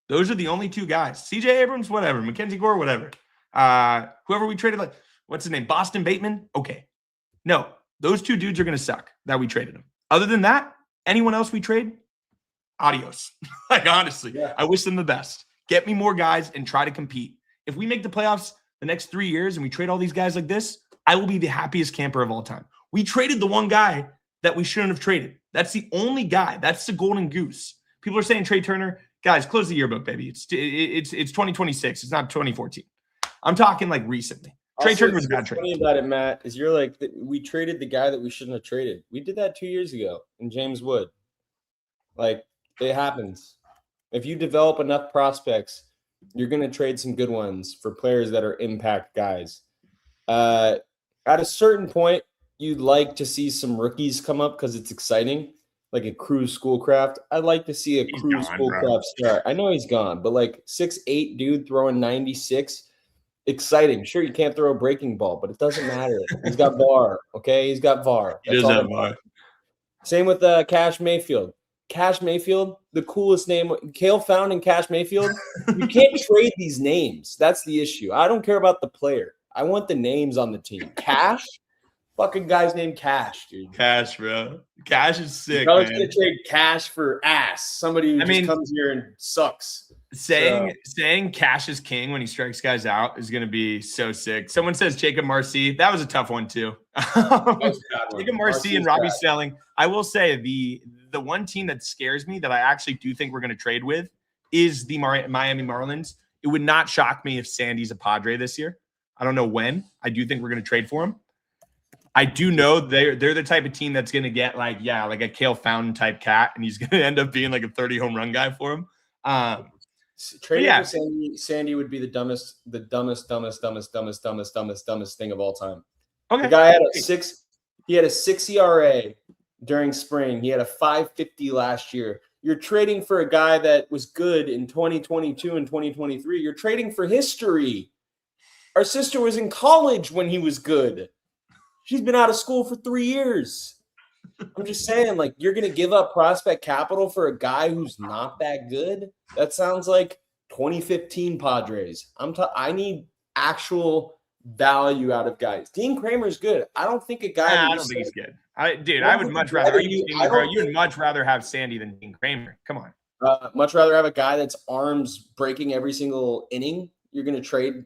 Those are the only two guys. CJ Abrams, whatever. Mackenzie Gore, whatever. Whoever we traded, like, what's his name? Boston Bateman? Okay. No, those two dudes are going to suck that we traded them. Other than that, anyone else we trade, adios. Honestly, yeah. I wish them the best. Get me more guys and try to compete. If we make the playoffs the next 3 years and we trade all these guys like this, I will be the happiest camper of all time. We traded the one guy that we shouldn't have traded. That's the only guy. That's the golden goose. People are saying Trey Turner. Guys, close the yearbook, baby. It's 2026. It's not 2014. I'm talking like recently. Trey Turner was a bad trade. Funny about it, Matt, is you're like, we traded the guy that we shouldn't have traded. We did that 2 years ago in James Wood. Like, it happens. If you develop enough prospects, you're going to trade some good ones for players that are impact guys. At a certain point, you'd like to see some rookies come up because it's exciting, like a Cruz Schoolcraft. I'd like to see a Cruz Schoolcraft start. I know he's gone, but like 6'8" dude throwing 96, exciting. Sure, you can't throw a breaking ball, but it doesn't matter. He's got VAR, okay? He's got VAR. He does have VAR. Same with Cash Mayfield. Cash Mayfield, the coolest name. Cale Fountain and Cash Mayfield. You can't trade these names. That's the issue. I don't care about the player. I want the names on the team. Cash? Fucking guy's named Cash, dude. Cash, bro. Cash is sick, I was going to trade Cash for ass. Somebody who just comes here and sucks. Saying cash is king when he strikes guys out is going to be so sick. Someone says Jacob Marcy. That was a tough one too. Jacob Marcy and Robbie Stelling. I will say the one team that scares me that I actually do think we're going to trade with is the Miami Marlins. It would not shock me if Sandy's a Padre this year. I don't know when. I do think we're going to trade for him. I do know they're the type of team that's going to get like a Cale Fountain type cat, and he's going to end up being like a 30 home run guy for him. Trading for Sandy would be the dumbest thing of all time. Okay. The guy had a 6 ERA during spring. He had a 5.50 last year. You're trading for a guy that was good in 2022 and 2023. You're trading for history. Our sister was in college when he was good. She's been out of school for 3 years. I'm just saying, like, you're going to give up prospect capital for a guy who's not that good? That sounds like 2015 Padres. I need actual value out of guys. Dean Kramer's good. I don't think a guy. I don't think he's good. I would much rather. You would much rather have Sandy than Dean Kramer. Come on. Much rather have a guy that's arms breaking every single inning. You're going to trade,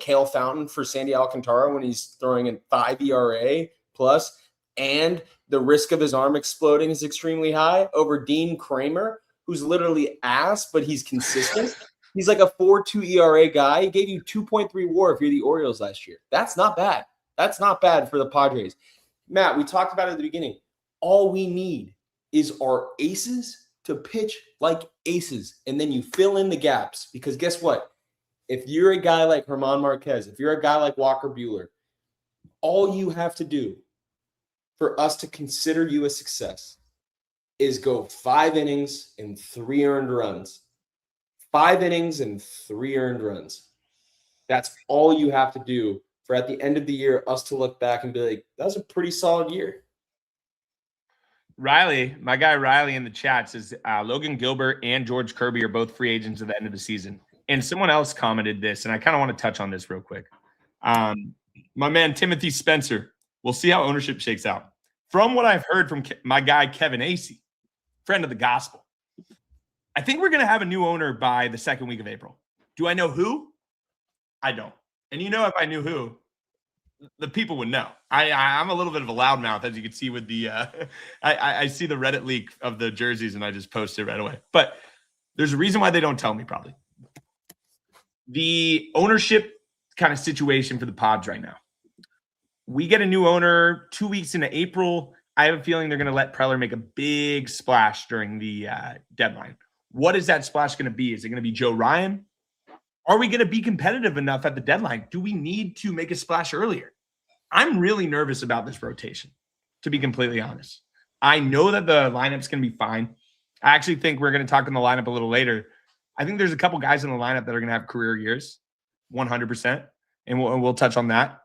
Cale Fountain for Sandy Alcantara when he's throwing a 5 ERA plus, and the risk of his arm exploding is extremely high over Dean Kramer, who's literally ass, but he's consistent. He's like a 4.2 ERA guy. He gave you 2.3 WAR if you're the Orioles last year. That's not bad. That's not bad for the Padres. Matt, we talked about it at the beginning. All we need is our aces to pitch like aces, and then you fill in the gaps. Because guess what? If you're a guy like German Marquez, if you're a guy like Walker Buehler, all you have to do for us to consider you a success is go 5 innings and 3 earned runs. 5 innings and 3 earned runs. That's all you have to do for at the end of the year, us to look back and be like, that was a pretty solid year. Riley, my guy Riley in the chat says Logan Gilbert and George Kirby are both free agents at the end of the season. And someone else commented this, and I kind of want to touch on this real quick. My man Timothy Spencer, we'll see how ownership shakes out. From what I've heard from my guy Kevin Acey, friend of the gospel, I think we're going to have a new owner by the second week of April. Do I know who? I don't. And if I knew who, the people would know. I'm a little bit of a loudmouth, as you can see with the I see the Reddit leak of the jerseys, and I just posted right away. But there's a reason why they don't tell me, probably. The ownership kind of situation for the Pods right now. We get a new owner 2 weeks into April. I have a feeling they're going to let Preller make a big splash during the deadline. What is that splash going to be? Is it going to be Joe Ryan? Are we going to be competitive enough at the deadline? Do we need to make a splash earlier? I'm really nervous about this rotation, to be completely honest. I know that the lineup's going to be fine. I actually think we're going to talk in the lineup a little later. I think there's a couple guys in the lineup that are going to have career years, 100%, and we'll touch on that.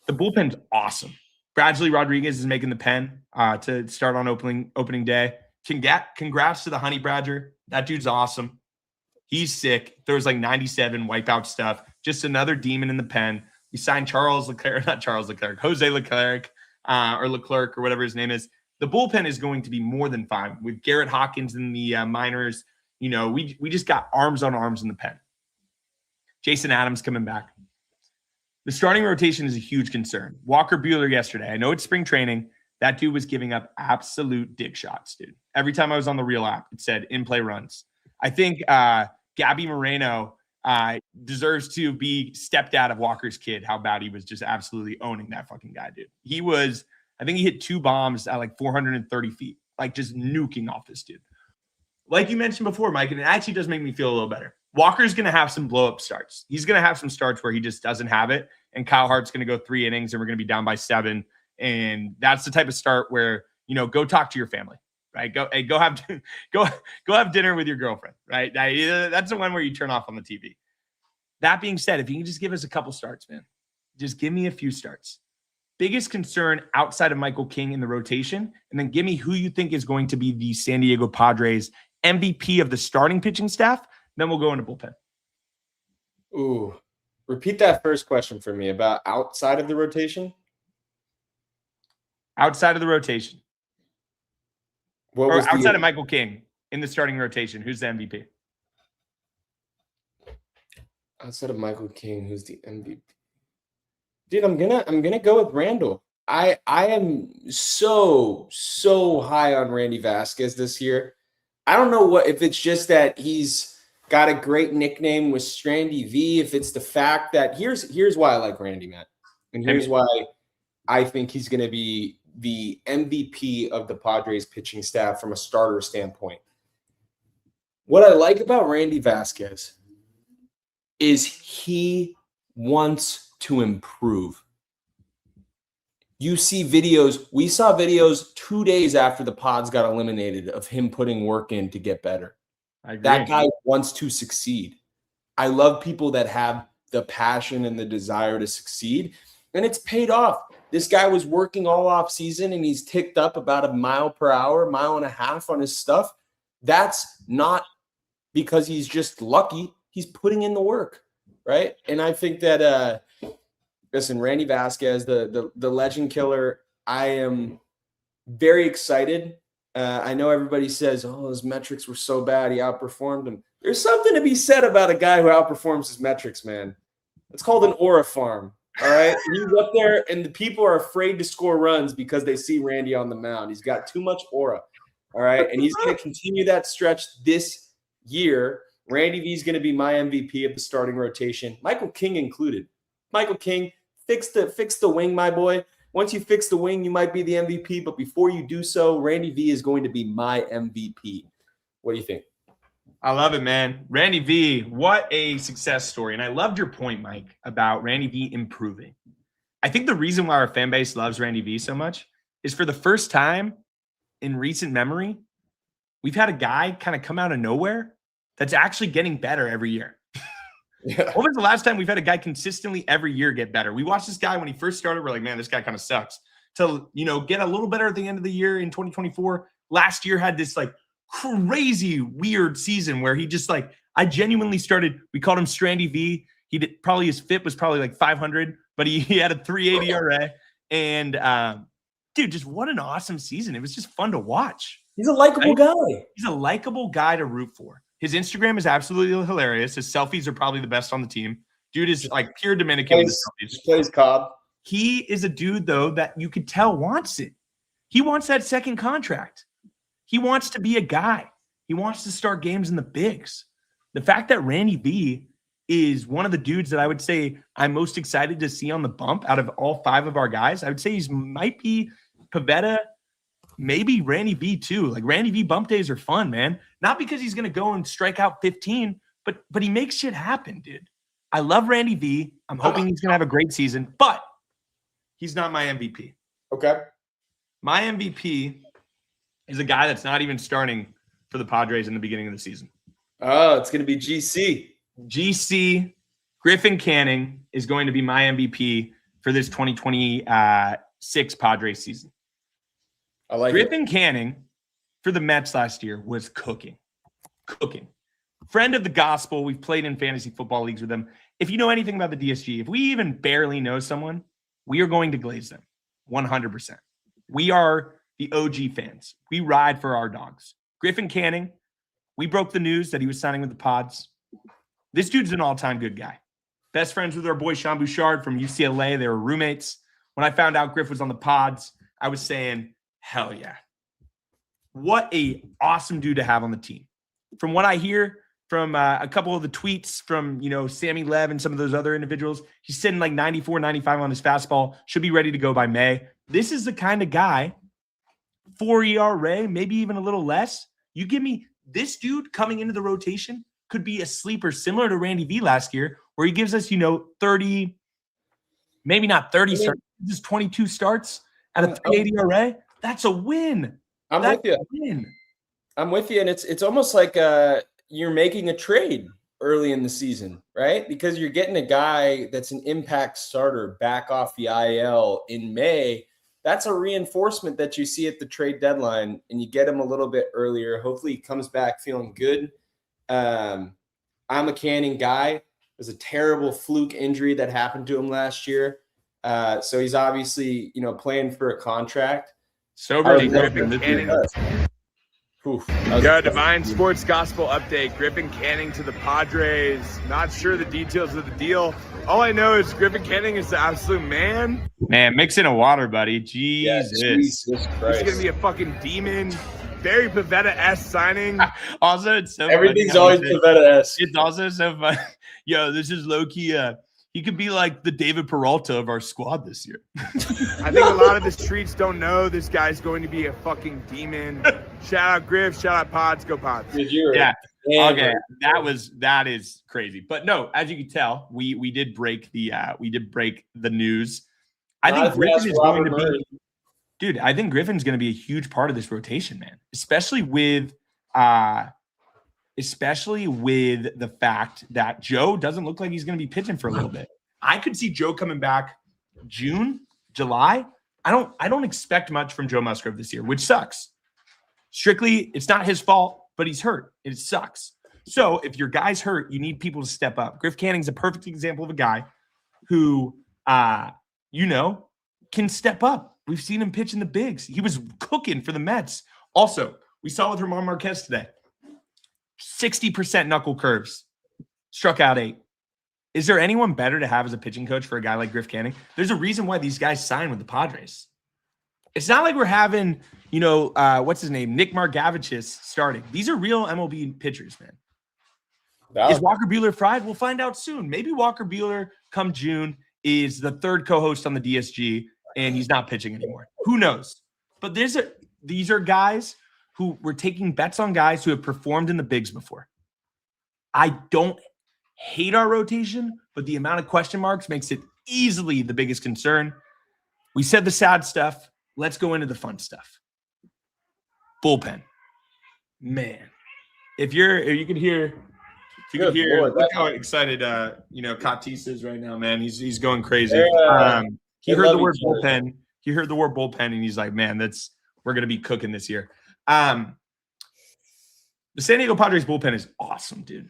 The bullpen's awesome. Bradley Rodriguez is making the pen to start on opening day. Congrats to the Honey Badger. That dude's awesome. He's sick. Throws like 97 wipeout stuff. Just another demon in the pen. We signed Jose Leclerc, or Leclerc, or whatever his name is. The bullpen is going to be more than fine. With Garrett Hawkins in the minors, we just got arms on arms in the pen. Jason Adams coming back. The starting rotation is a huge concern. Walker Buehler yesterday. I know it's spring training. That dude was giving up absolute dick shots, dude. Every time I was on the Real app, it said in-play runs. I think Gabby Moreno deserves to be stepdad of Walker's kid, how bad he was just absolutely owning that fucking guy, dude. I think he hit 2 bombs at like 430 feet, like just nuking off this dude. Like you mentioned before, Mike, and it actually does make me feel a little better. Walker's going to have some blow-up starts. He's going to have some starts where he just doesn't have it, and Kyle Hart's going to go 3 innings, and we're going to be down by 7. And that's the type of start where, go talk to your family, right? Go have dinner with your girlfriend, right? That's the one where you turn off on the TV. That being said, if you can just give us a couple starts, man, just give me a few starts. Biggest concern outside of Michael King in the rotation, and then give me who you think is going to be the San Diego Padres MVP of the starting pitching staff. Then we'll go into bullpen. Ooh, repeat that first question for me about outside of the rotation. Outside of the rotation. Outside of Michael King in the starting rotation, who's the MVP? Outside of Michael King, who's the MVP? Dude, I'm gonna go with Randall. I am so high on Randy Vasquez this year. I don't know if it's just that he's got a great nickname with Strandy V, if it's the fact that here's why I like Randy, Matt. And here's why I think he's gonna be the MVP of the Padres pitching staff from a starter standpoint. What I like about Randy Vasquez is he wants to improve. You see videos. We saw videos 2 days after the Pods got eliminated of him putting work in to get better. That guy wants to succeed. I love people that have the passion and the desire to succeed, and it's paid off. This guy was working all off season, and he's ticked up about 1 mile per hour, 1.5 miles on his stuff. That's not because he's just lucky. He's putting in the work, right? And I think that listen, Randy Vasquez, the legend killer, I am very excited. I know everybody says, oh, his metrics were so bad, he outperformed them. There's something to be said about a guy who outperforms his metrics, man. It's called an aura farm, all right? He's up there, and the people are afraid to score runs because they see Randy on the mound. He's got too much aura, all right? And he's going to continue that stretch this year. Randy V is going to be my MVP of the starting rotation, Michael King included. Michael King, fix the wing, my boy. Once you fix the wing, you might be the MVP. But before you do so, Randy V is going to be my MVP. What do you think? I love it, man. Randy V, what a success story. And I loved your point, Mike, about Randy V improving. I think the reason why our fan base loves Randy V so much is for the first time in recent memory, we've had a guy kind of come out of nowhere that's actually getting better every year. Yeah. When was the last time we've had a guy consistently every year get better? We watched this guy when he first started. We're like, man, this guy kind of sucks. To, get a little better at the end of the year in 2024. Last year had this like crazy weird season where he just like, I genuinely started, we called him Strandy V. He did probably, his FIP was probably like 500, but he had a 380 ERA. And dude, just what an awesome season. It was just fun to watch. He's a likable guy. He's a likable guy to root for. His Instagram is absolutely hilarious. His selfies are probably the best on the team. Dude is like pure Dominican. He plays Cobb. He is a dude, though, that you could tell wants it. He wants that second contract. He wants to be a guy. He wants to start games in the bigs. The fact that Randy V is one of the dudes that I would say I'm most excited to see on the bump out of all 5 of our guys, I would say might be Pivetta, maybe Randy V too. Like Randy V bump days are fun, man. Not because he's going to go and strike out 15, but he makes shit happen, dude. I love Randy V. I'm hoping he's going to have a great season, but he's not my MVP. Okay. My MVP is a guy that's not even starting for the Padres in the beginning of the season. Oh, it's going to be GC. GC, Griffin Canning is going to be my MVP for this 2026 Padres season. I like Griffin Canning for the Mets last year was cooking. Friend of the gospel. We've played in fantasy football leagues with him. If you know anything about the DSG, if we even barely know someone, we are going to glaze them 100%. We are the OG fans. We ride for our dogs. Griffin Canning, we broke the news that he was signing with the Pods. This dude's an all-time good guy. Best friends with our boy Sean Bouchard from UCLA. They were roommates. When I found out Griff was on the Pods, I was saying, hell yeah. What a awesome dude to have on the team. From what I hear from a couple of the tweets from, Sammy Lev and some of those other individuals, he's sitting like 94, 95 on his fastball, should be ready to go by May. This is the kind of guy, 4 ERA, maybe even a little less. You give me this dude coming into the rotation could be a sleeper similar to Randy V last year, where he gives us, 30, maybe not 30 starts, just 22 starts at a 380 ERA. That's a win. I'm with you. And it's almost like you're making a trade early in the season, right? Because you're getting a guy that's an impact starter back off the IL in May. That's a reinforcement that you see at the trade deadline, and you get him a little bit earlier. Hopefully he comes back feeling good. I'm a Canning guy. There's a terrible fluke injury that happened to him last year. So he's obviously, playing for a contract. So really Griffin Canning. Yo, Devine Sports Gospel update. Griffin Canning to the Padres. Not sure the details of the deal. All I know is Griffin Canning is the absolute man. Man, mix in a water, buddy. Jesus. Yeah, Jesus Christ. He's going to be a fucking demon. Very Pavetta-esque signing. Also, it's so Everything's always Pavetta-esque. It's also so fun. Yo, this is low-key. He could be like the David Peralta of our squad this year. I think a lot of the streets don't know this guy's going to be a fucking demon. Shout out Griff. Shout out Pods. Go Pods. Yeah. Okay. That is crazy. But no, as you can tell, we did break the news. I think Griffin is going to be. Dude, I think Griffin's going to be a huge part of this rotation, man. Especially with the fact that Joe doesn't look like he's going to be pitching for a little bit. I could see Joe coming back June, July. I don't expect much from Joe Musgrove this year, which sucks. Strictly, it's not his fault, but he's hurt. It sucks. So if your guy's hurt, you need people to step up. Griff Canning's a perfect example of a guy who, can step up. We've seen him pitch in the bigs. He was cooking for the Mets. Also, we saw with German Marquez today. 60% knuckle curves. Struck out 8. Is there anyone better to have as a pitching coach for a guy like Griff Canning? There's a reason why these guys sign with the Padres. It's not like we're having, what's his name? Nick Margavicius starting. These are real MLB pitchers, man. Is Walker Buehler fried? We'll find out soon. Maybe Walker Buehler come June is the third co-host on the DSG and he's not pitching anymore. Who knows? But these are guys who were taking bets on guys who have performed in the bigs before. I don't hate our rotation, but the amount of question marks makes it easily the biggest concern. We said the sad stuff. Let's go into the fun stuff. Bullpen. Man. If you could hear, look how excited Tatis is right now, man. He's going crazy. He heard the word bullpen. He heard the word bullpen, and he's like, man, we're gonna be cooking this year. The San Diego Padres bullpen is awesome, dude.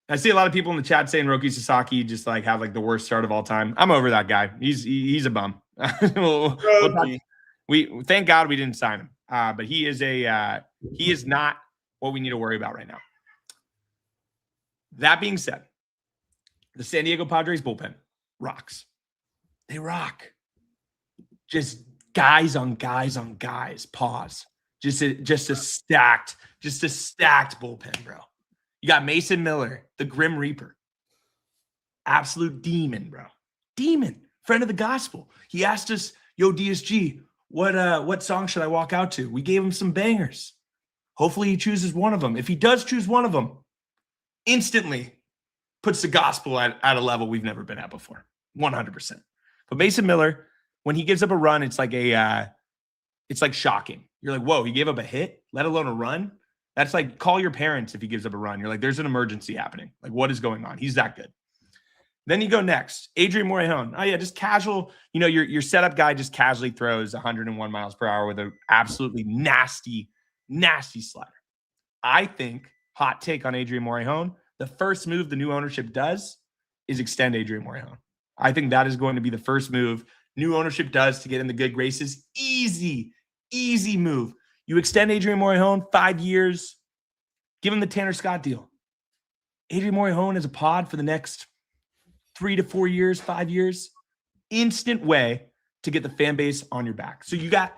I see a lot of people in the chat saying Roki Sasaki just have the worst start of all time. I'm over that guy. He's a bum. We thank God we didn't sign him. But he is not what we need to worry about right now. That being said, the San Diego Padres bullpen rocks. They rock. Just guys on guys on guys. Pause. Just a stacked bullpen, bro. You got Mason Miller, the Grim Reaper. Absolute demon, bro. Demon. Friend of the gospel. He asked us, yo, DSG, what song should I walk out to? We gave him some bangers. Hopefully he chooses one of them. If he does choose one of them, instantly puts the gospel at a level we've never been at before. 100%. But Mason Miller, when he gives up a run, it's like shocking. You're like, whoa, he gave up a hit, let alone a run. That's like, call your parents if he gives up a run. You're like, there's an emergency happening. Like, what is going on? He's that good. Then you go next, Adrian Morejon. Oh yeah, just casual. Your setup guy just casually throws 101 miles per hour with an absolutely nasty slider. I think, hot take on Adrian Morejon, the first move the new ownership does is extend Adrian Morejon. I think that is going to be the first move new ownership does to get in the good graces. Easy move. You extend Adrian Morejon 5 years. Give him the Tanner Scott deal. Adrian Morejon is a pod for the next 3 to 4 years, 5 years. Instant way to get the fan base on your back. So you got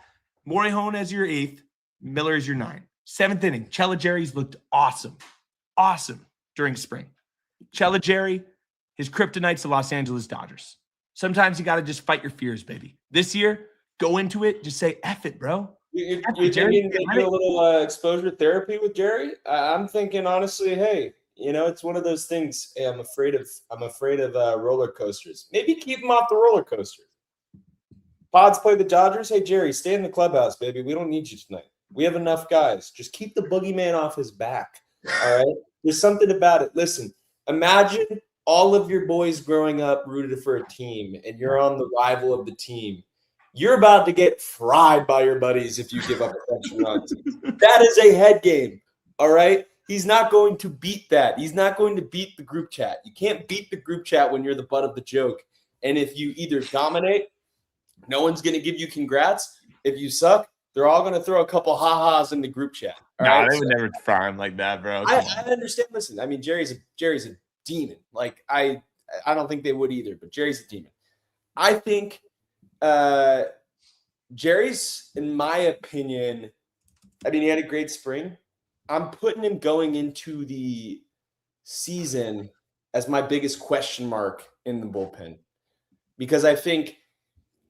Morejon as your 8th, Miller as your 9th. 7th inning, Chella Jerry's looked awesome during spring. Chella Jerry, his kryptonite's the Los Angeles Dodgers. Sometimes you got to just fight your fears, baby. This year, go into it, just say, F it, bro. You're thinking do a little exposure therapy with Jerry? I'm thinking, honestly, hey, it's one of those things. Hey, I'm afraid of roller coasters. Maybe keep him off the roller coaster. Pods play the Dodgers. Hey, Jerry, stay in the clubhouse, baby. We don't need you tonight. We have enough guys. Just keep the boogeyman off his back. All right? There's something about it. Listen, imagine all of your boys growing up rooted for a team, and you're on the rival of the team. You're about to get fried by your buddies if you give up a bunch of runs. That is a head game. All right? He's not going to beat that. He's not going to beat the group chat. You can't beat the group chat when you're the butt of the joke. And if you either dominate, no one's going to give you congrats. If you suck, They're all going to throw a couple ha-has in the group chat. All nah, right? they would never fire him like that, bro. I understand. Listen, I mean, Jerry's a demon. Like, I don't think they would either, but Jerry's a demon. I think Jerry's, in my opinion, I mean, he had a great spring. I'm putting him going into the season as my biggest question mark in the bullpen, because I think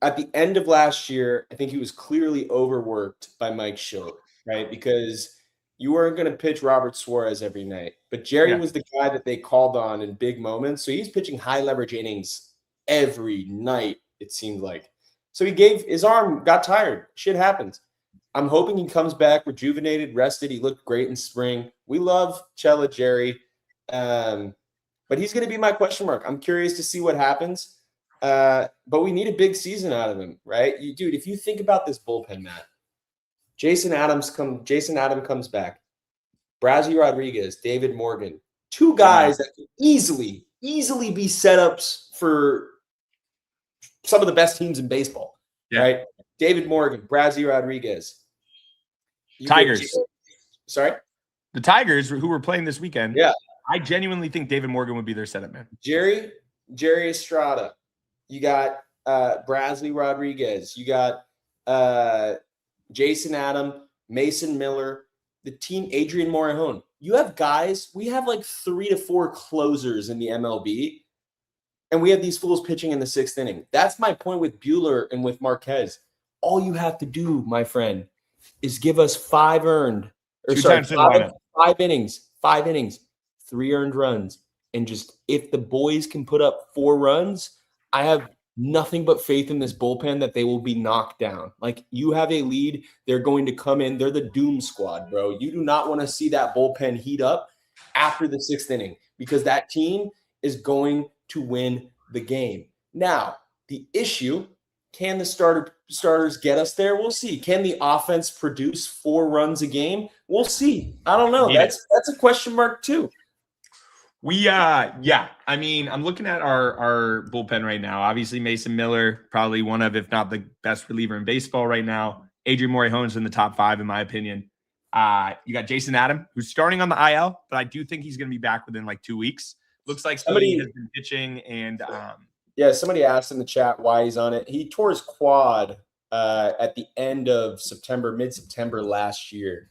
at the end of last year, I think he was clearly overworked by Mike Schilt, right? Because you weren't going to pitch Robert Suarez every night, but Jerry was the guy that they called on in big moments. So he's pitching high leverage innings every night, it seemed like. So his arm got tired. Shit happens. I'm hoping he comes back rejuvenated, rested. He looked great in spring. We love Chella Jerry. But he's going to be my question mark. I'm curious to see what happens. But we need a big season out of him, right? Dude, if you think about this bullpen, Matt, Jason Adam comes back. Brazzy Rodriguez, David Morgan, two guys that could easily be setups for some of the best teams in baseball, right? David Morgan, Brazzy Rodriguez. Tigers. Sorry? The Tigers, who were playing this weekend. Yeah. I genuinely think David Morgan would be their setup man. Jerry Estrada. You got Brazzy Rodriguez. You got Jason Adam, Mason Miller, the team, Adrian Morejon. You have guys, we have like 3 to 4 closers in the MLB, and we have these fools pitching in the 6th inning. That's my point with Buehler and with Marquez. All you have to do, my friend, is give us 5 innings, 3 earned runs. And just, if the boys can put up 4 runs, I have nothing but faith in this bullpen that they will be knocked down. Like, you have a lead, they're going to come in. They're the doom squad, bro. You do not want to see that bullpen heat up after the 6th inning, because that team is going to win the game. Now, the issue, can the starters get us there? We'll see. Can the offense produce 4 runs a game? We'll see. I don't know. That's a question mark too. I mean, I'm looking at our bullpen right now. Obviously, Mason Miller, probably one of, if not the best reliever in baseball right now. Adrian Morejon's in the top 5, in my opinion. You got Jason Adam, who's starting on the IL, but I do think he's going to be back within like 2 weeks. Looks like somebody has been pitching, and somebody asked in the chat why he's on it. He tore his quad at the end of September, mid-September last year,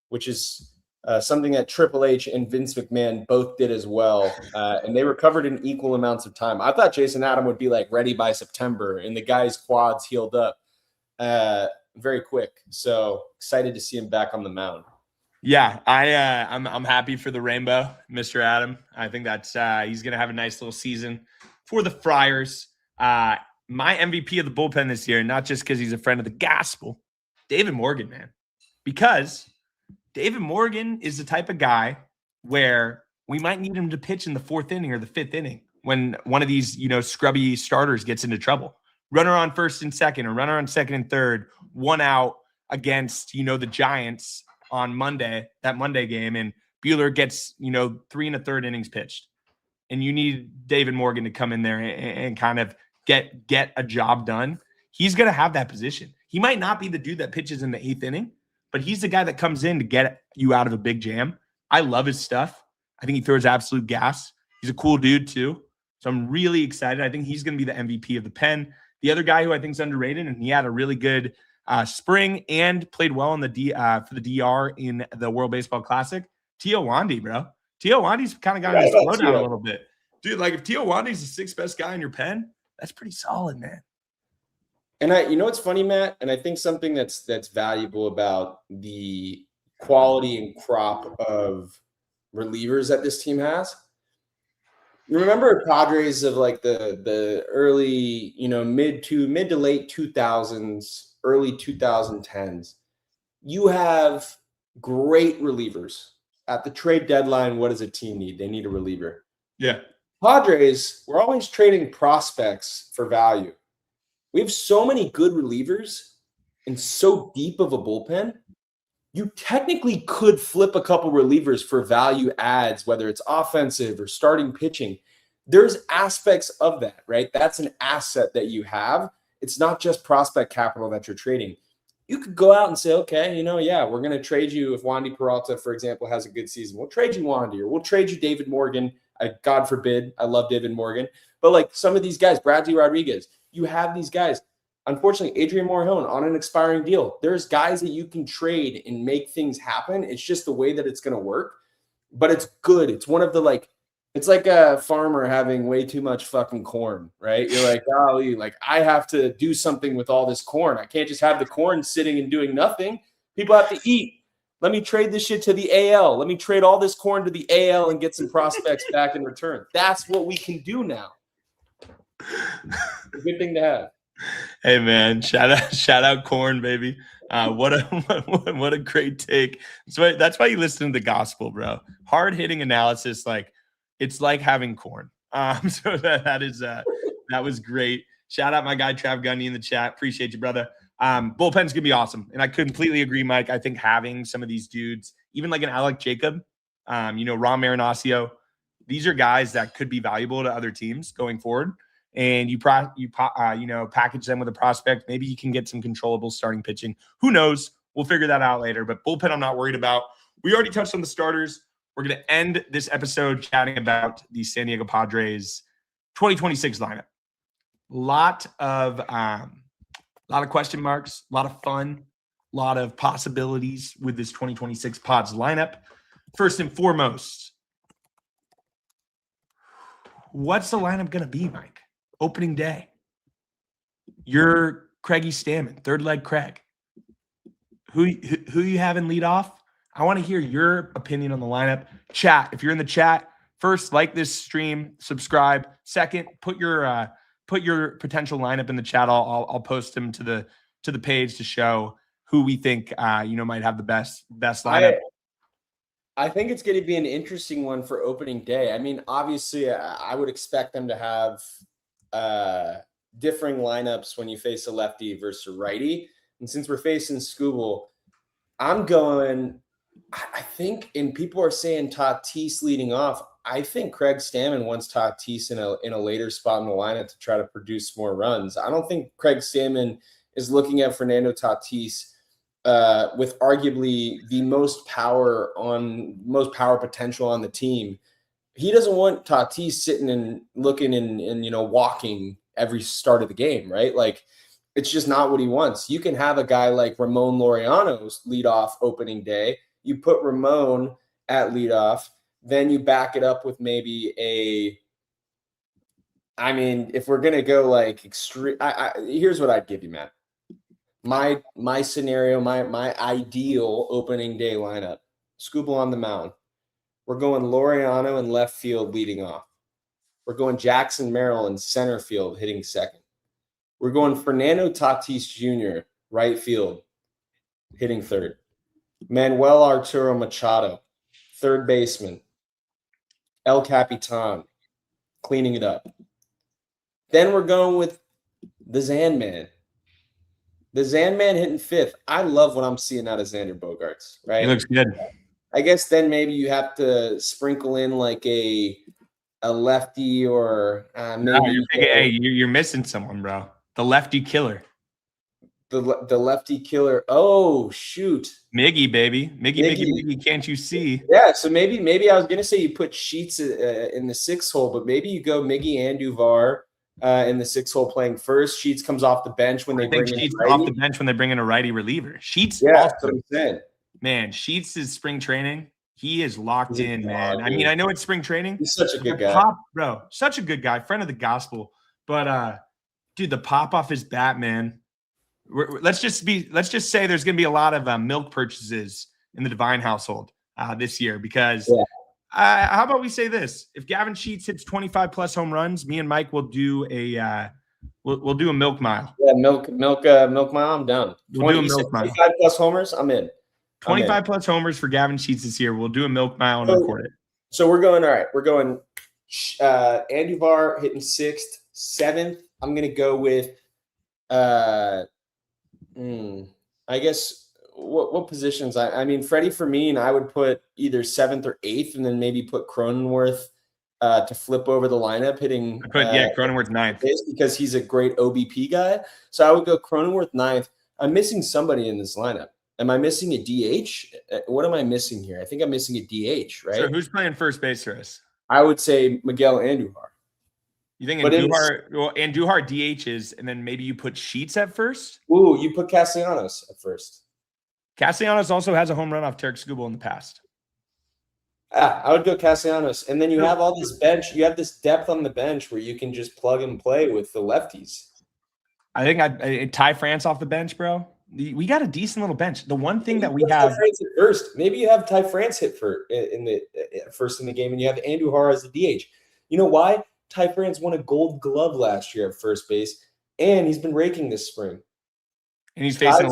which is something that Triple H and Vince McMahon both did as well, and they recovered in equal amounts of time. I thought Jason Adam would be like ready by September, and the guy's quads healed up very quick. So excited to see him back on the mound. Yeah, I'm happy for the rainbow, Mr. Adam. I think that's he's gonna have a nice little season for the Friars. My MVP of the bullpen this year, not just because he's a friend of the gospel, David Morgan, man, because David Morgan is the type of guy where we might need him to pitch in the 4th inning or the 5th inning when one of these, scrubby starters gets into trouble. Runner on 1st and 2nd, or runner on 2nd and 3rd, 1 out against, the Giants on Monday, that Monday game, and Buehler gets, 3 1/3 innings pitched. And you need David Morgan to come in there and kind of get a job done. He's going to have that position. He might not be the dude that pitches in the 8th inning, but he's the guy that comes in to get you out of a big jam. I love his stuff. I think he throws absolute gas. He's a cool dude too. So I'm really excited. I think he's going to be the MVP of the pen. The other guy who I think is underrated, and he had a really good spring and played well in the for the DR in the World Baseball Classic, Tio Wandy, bro. Tio Wandy's kind of got his slow down a little bit. Dude, like if Tio Wandy's the 6th best guy in your pen, that's pretty solid, man. And what's funny, Matt, and I think something that's valuable about the quality and crop of relievers that this team has. You remember Padres of like the early, mid to late 2000s, early 2010s. You have great relievers. At the trade deadline, what does a team need? They need a reliever. Yeah. Padres, we're always trading prospects for value. We have so many good relievers and so deep of a bullpen. You technically could flip a couple relievers for value adds, whether it's offensive or starting pitching. There's aspects of that, right? That's an asset that you have. It's not just prospect capital that you're trading. you could go out and say, okay, yeah, we're going to trade you if Wandy Peralta, for example, has a good season. We'll trade you Wandy, or we'll trade you David Morgan. God forbid, I love David Morgan. But like some of these guys, Bradley Rodriguez, you have these guys. Unfortunately, Adrian Morejon on an expiring deal. There's guys that you can trade and make things happen. It's just the way that it's going to work. But it's good. It's one of the it's like a farmer having way too much fucking corn, right? You're like, golly, I have to do something with all this corn. I can't just have the corn sitting and doing nothing. People have to eat. Let me trade this shit to the AL. Let me trade all this corn to the AL and get some prospects back in return. That's what we can do now. A good thing to have. Hey man, shout out corn, baby. What a great take. So that's why you listen to the gospel, bro. Hard hitting analysis, it's like having corn. So that was great. Shout out my guy Trav Gundy in the chat. Appreciate you, brother. Bullpen's gonna be awesome, and I completely agree, Mike. I think having some of these dudes, even like an Alec Jacob, Ron Marinaccio, these are guys that could be valuable to other teams going forward. And you package them with a prospect. Maybe you can get some controllable starting pitching. Who knows? We'll figure that out later. But bullpen, I'm not worried about. We already touched on the starters. We're going to end this episode chatting about the San Diego Padres 2026 lineup. Lot of question marks, a lot of fun, a lot of possibilities with this 2026 Pods lineup. First and foremost, what's the lineup going to be, Mike? Opening day. You're Craigie Stammen, third leg Craig. Who you have in lead off? I want to hear your opinion on the lineup. Chat. If you're in the chat, first, like this stream, subscribe. Second, put your potential lineup in the chat. I'll post them to the page to show who we think might have the best lineup. I think it's going to be an interesting one for opening day. I mean, obviously, I would expect them to have differing lineups when you face a lefty versus a righty. And since we're facing Skubal, I think, and people are saying Tatis leading off. I think Craig Stammen wants Tatis in a later spot in the lineup to try to produce more runs. I don't think Craig Stammen is looking at Fernando Tatis with arguably the most power potential on the team. He doesn't want Tatis sitting and looking and walking every start of the game, right? It's just not what he wants. You can have a guy like Ramon Laureano's lead off opening day. You put Ramon at leadoff, then you back it up with maybe if we're gonna go extreme, here's what I'd give you, Matt. My scenario, my ideal opening day lineup: Skubal on the mound. We're going Laureano in left field leading off. We're going Jackson Merrill in center field hitting second. We're going Fernando Tatis Jr. right field hitting third. Manuel Arturo Machado, third baseman. El Capitan, cleaning it up. Then we're going with the Zandman. The Zandman hitting fifth. I love what I'm seeing out of Xander Bogaerts, right? He looks good. I guess then maybe you have to sprinkle in a lefty or maybe. You're missing someone, bro. The lefty killer. The lefty killer. Oh, shoot. Miggy, baby. Miggy, can't you see? Yeah, so maybe I was going to say you put Sheets in the sixth hole, but maybe you go Miggy Andujar in the sixth hole playing first. Sheets comes off the bench when they bring in Sheets off the bench when they bring in a righty reliever. Sheets, yeah, that's what I'm saying. Man, Sheets is spring training. He is locked in, man. Dude. I mean, I know it's spring training. He's such a good guy. Bro, such a good guy, friend of the gospel. But dude, the pop off his bat, man. Let's just say there's going to be a lot of milk purchases in the Devine household this year because how about we say this? If Gavin Sheets hits 25 plus home runs, me and Mike will do a we'll do a milk mile. Yeah, milk mile. I'm down. We'll do a milk mile. 25 plus homers. I'm in. 25 plus homers for Gavin Sheets this year. We'll do a milk mile and record it. So we're going. All right, we're going. Andujar hitting sixth, seventh. I'm going to go with. I guess what positions? I mean, Freddie Fermin, I would put either seventh or eighth, and then maybe put Cronenworth to flip over the lineup, hitting. Cronenworth ninth because he's a great OBP guy. So I would go Cronenworth ninth. I'm missing somebody in this lineup. Am I missing a DH? What am I missing here? I think I'm missing a DH, right? So who's playing first base for us? I would say Miguel Andujar. You think Andujar DHs, and then maybe you put Sheets at first? Ooh, you put Castellanos at first. Castellanos also has a home run off Tarek Skubal in the past. I would go Castellanos. And then you have all this bench. You have this depth on the bench where you can just plug and play with the lefties. I think I'd Ty France off the bench, bro. We got a decent little bench. The one thing that we have Ty France at first. Maybe you have Ty France hit in the game, and you have Andujar as the DH. You know why? Ty France won a Gold Glove last year at first base, and he's been raking this spring. And he's facing a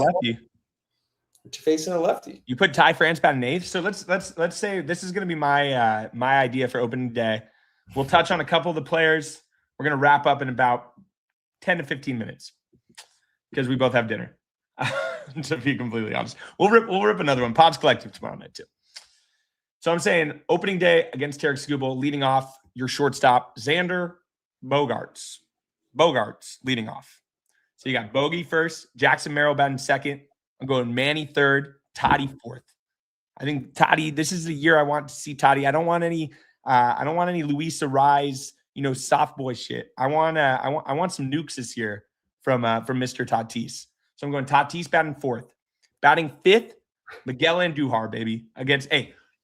lefty. You put Ty France batting eighth. So let's say this is going to be my idea for opening day. We'll touch on a couple of the players. We're going to wrap up in about 10 to 15 minutes because we both have dinner. To be completely honest, we'll rip another one. Pods Collective tomorrow night too. So I'm saying opening day against Tarek Skubal, leading off your shortstop, Xander Bogaerts leading off. So you got Bogey first, Jackson Merrill batting second. I'm going Manny third, Toddy fourth. I think Toddy, this is the year I want to see Toddy. I don't want any Luis Arraez, soft boy shit. I want some nukes this year from Mr. Tatis. So I'm going Tatis batting fourth. Batting fifth, Miguel Andujar, baby.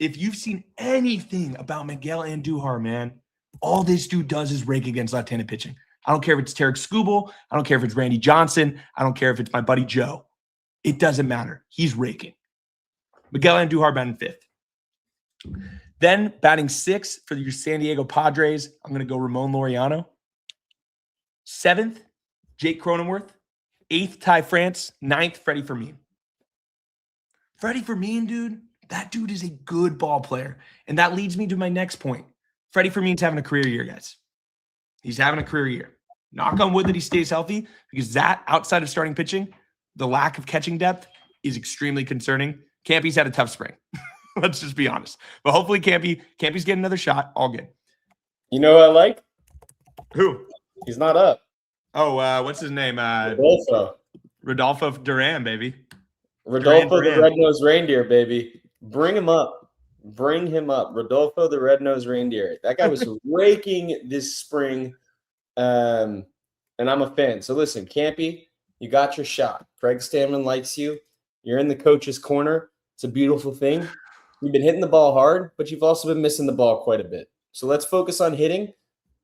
If you've seen anything about Miguel Andujar, man, all this dude does is rake against left-handed pitching. I don't care if it's Tarek Skubal. I don't care if it's Randy Johnson. I don't care if it's my buddy Joe. It doesn't matter. He's raking. Miguel Andujar batting fifth. Then batting sixth for your San Diego Padres, I'm going to go Ramon Laureano. Seventh, Jake Cronenworth. Eighth, Ty France. Ninth, Freddie Fermin. Freddie Fermin, dude, that dude is a good ball player. And that leads me to my next point. Freddie Fermin's having a career year, guys. He's having a career year. Knock on wood that he stays healthy, because that, outside of starting pitching, the lack of catching depth is extremely concerning. Campy's had a tough spring. Let's just be honest. But hopefully Campy's getting another shot. All good. You know who I like? Who? He's not up. Oh, what's his name? Rodolfo Duran, baby. Rodolfo the Red-Nosed Reindeer, baby. Bring him up. Rodolfo the Red-Nosed Reindeer. That guy was raking this spring, and I'm a fan. So listen, Campy, you got your shot. Craig Stammen likes you. You're in the coach's corner. It's a beautiful thing. You've been hitting the ball hard, but you've also been missing the ball quite a bit. So let's focus on hitting.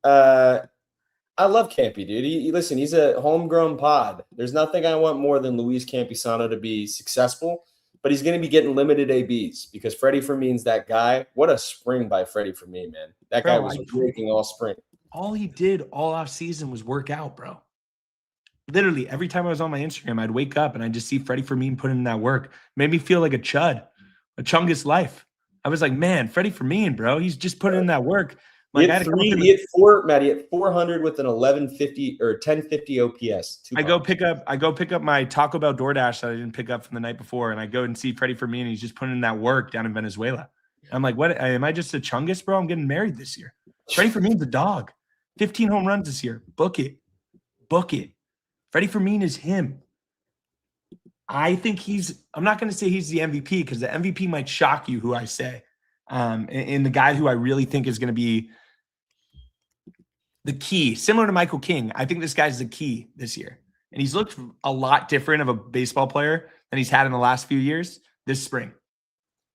I love Campy, dude. Listen, he's a homegrown pod. There's nothing I want more than Luis Campusano to be successful, but he's going to be getting limited ABs because Freddie Fermin's that guy. What a spring by Freddie Fermin, man. That guy was breaking all spring. All he did all off season was work out, bro. Literally, every time I was on my Instagram, I'd wake up and I'd just see Freddie Fermin put in that work. Made me feel like a Chungus life. I was like, man, Freddie Fermin, bro. He's just putting in that work. Like, he had 400 with an 1150 or 1050 OPS. I go pick up my Taco Bell DoorDash that I didn't pick up from the night before, and I go and see Freddie Fermin, and he's just putting in that work down in Venezuela. I'm like, what? Am I just a Chungus, bro? I'm getting married this year. Freddie Fermin's a dog. 15 home runs this year. Book it. Freddie Fermin is him. I think I'm not going to say he's the MVP because the MVP might shock you who I say. And the guy who I really think is going to be the key, similar to Michael King. I think this guy's the key this year. And he's looked a lot different of a baseball player than he's had in the last few years this spring.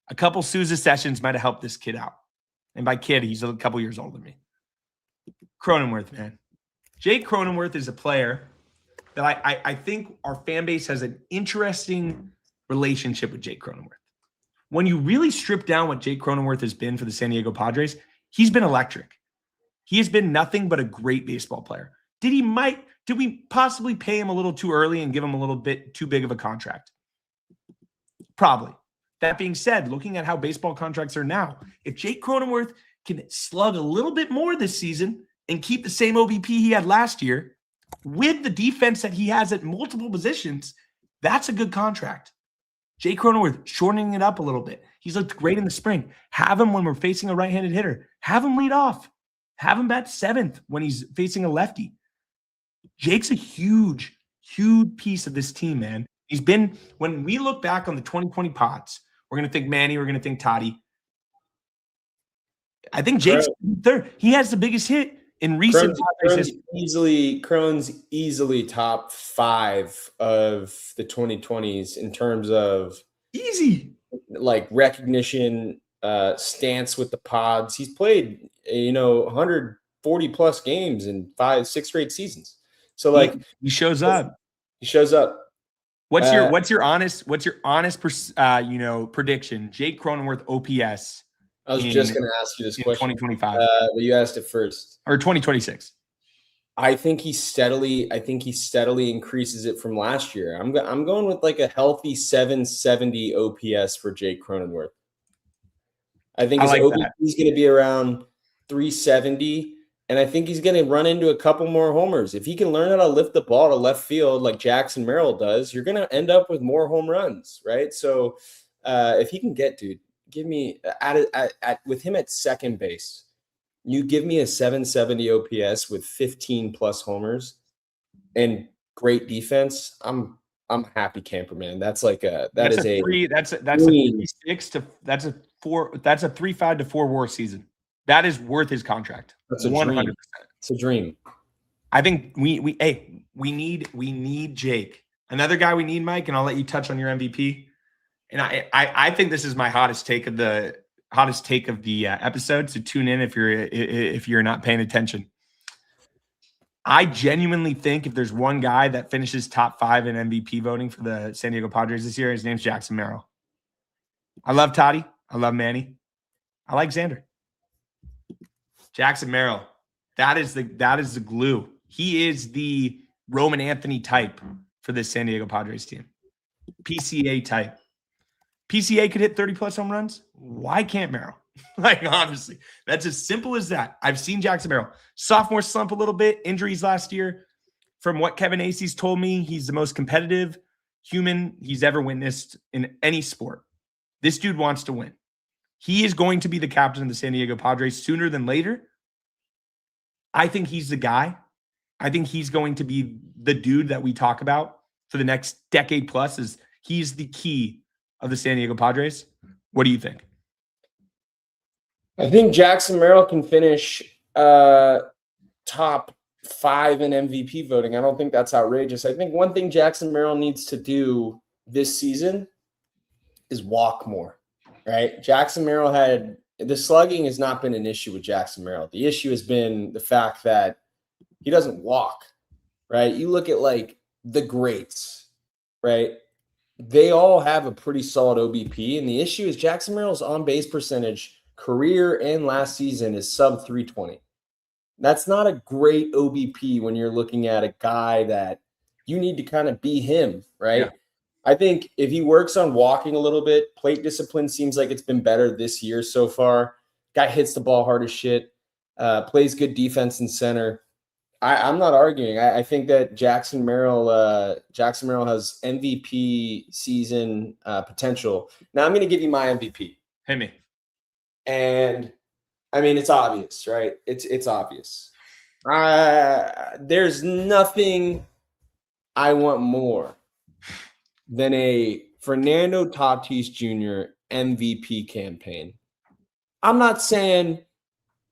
A couple Sousa sessions might have helped this kid out. And by kid, he's a couple years older than me. Cronenworth, man. Jake Cronenworth is a player that I think our fan base has an interesting relationship with Jake Cronenworth. When you really strip down what Jake Cronenworth has been for the San Diego Padres, he's been electric. He has been nothing but a great baseball player. Did we possibly pay him a little too early and give him a little bit too big of a contract? Probably. That being said, looking at how baseball contracts are now, if Jake Cronenworth can slug a little bit more this season and keep the same OBP he had last year with the defense that he has at multiple positions, that's a good contract. Jake Cronenworth shortening it up a little bit. He's looked great in the spring. Have him when we're facing a right-handed hitter. Have him lead off. Have him bat seventh when he's facing a lefty. Jake's a huge piece of this team, man. He's been, when we look back on the 2020 pods, we're going to think Manny, we're going to think Toddy. I think Jake's third. He has the biggest hit in recent Crone's easily top 5 of the 2020s in terms of like recognition, stance with the pods. He's played 140 plus games in 5-6 straight seasons. So like he shows up. What's your honest prediction? Jake Cronenworth OPS. I was just going to ask you this question. 2025. But you asked it first. Or 2026. I think he steadily increases it from last year. I'm going with like a healthy 770 OPS for Jake Cronenworth. I think his OPS is going to be around 370, and I think he's going to run into a couple more homers. If he can learn how to lift the ball to left field like Jackson Merrill does, you're going to end up with more home runs, right? So if he can give me with him at second base, you give me a 770 OPS with 15 plus homers and great defense. I'm a happy camper, man. That's a 3.5 to 4 WAR season. That is worth his contract. That's 100%. It's a dream. I think we need Jake. Another guy we need, Mike, and I'll let you touch on your MVP. And I think this is my hottest take of the episode. So tune in if you're not paying attention. I genuinely think if there's one guy that finishes top 5 in MVP voting for the San Diego Padres this year, his name's Jackson Merrill. I love Toddy. I love Manny. I like Xander. Jackson Merrill. That is the glue. He is the Roman Anthony type for this San Diego Padres team. PCA type. PCA could hit 30 plus home runs. Why can't Merrill? Like, honestly, that's as simple as that. I've seen Jackson Merrill. Sophomore slump a little bit. Injuries last year. From what Kevin Acey's told me, he's the most competitive human he's ever witnessed in any sport. This dude wants to win. He is going to be the captain of the San Diego Padres sooner than later. I think he's the guy. I think he's going to be the dude that we talk about for the next decade plus. He's the key of the San Diego Padres. What do you think? I think Jackson Merrill can finish top 5 in MVP voting. I don't think that's outrageous. I think one thing Jackson Merrill needs to do this season is walk more, right? Jackson Merrill the slugging has not been an issue with Jackson Merrill. The issue has been the fact that he doesn't walk, right? You look at like the greats, right? They all have a pretty solid OBP. And the issue is Jackson Merrill's on-base percentage, career and last season, is sub 320. That's not a great OBP when you're looking at a guy that you need to kind of be him, right? Yeah. I think if he works on walking a little bit, plate discipline seems like it's been better this year so far. Guy hits the ball hard as shit, plays good defense in center. I'm not arguing. I think that Jackson Merrill has MVP season potential. Now I'm going to give you my MVP. Hit me. And I mean, it's obvious, right? It's obvious. There's nothing I want more than a Fernando Tatis Jr. MVP campaign. I'm not saying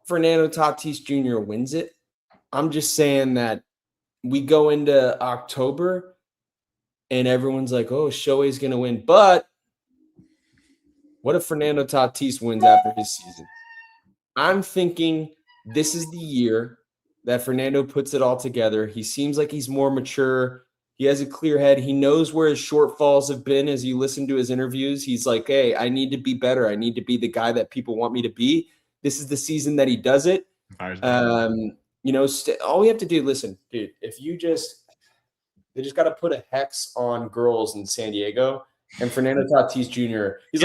Fernando Tatis Jr. wins it. I'm just saying that we go into October and everyone's like, oh, Shohei's going to win. But what if Fernando Tatis wins after his season? I'm thinking this is the year that Fernando puts it all together. He seems like he's more mature. He has a clear head. He knows where his shortfalls have been. As you listen to his interviews, he's like, hey, I need to be better. I need to be the guy that people want me to be. This is the season that he does it. All we have to do, listen, dude, they just got to put a hex on girls in San Diego. And Fernando Tatis Jr., he's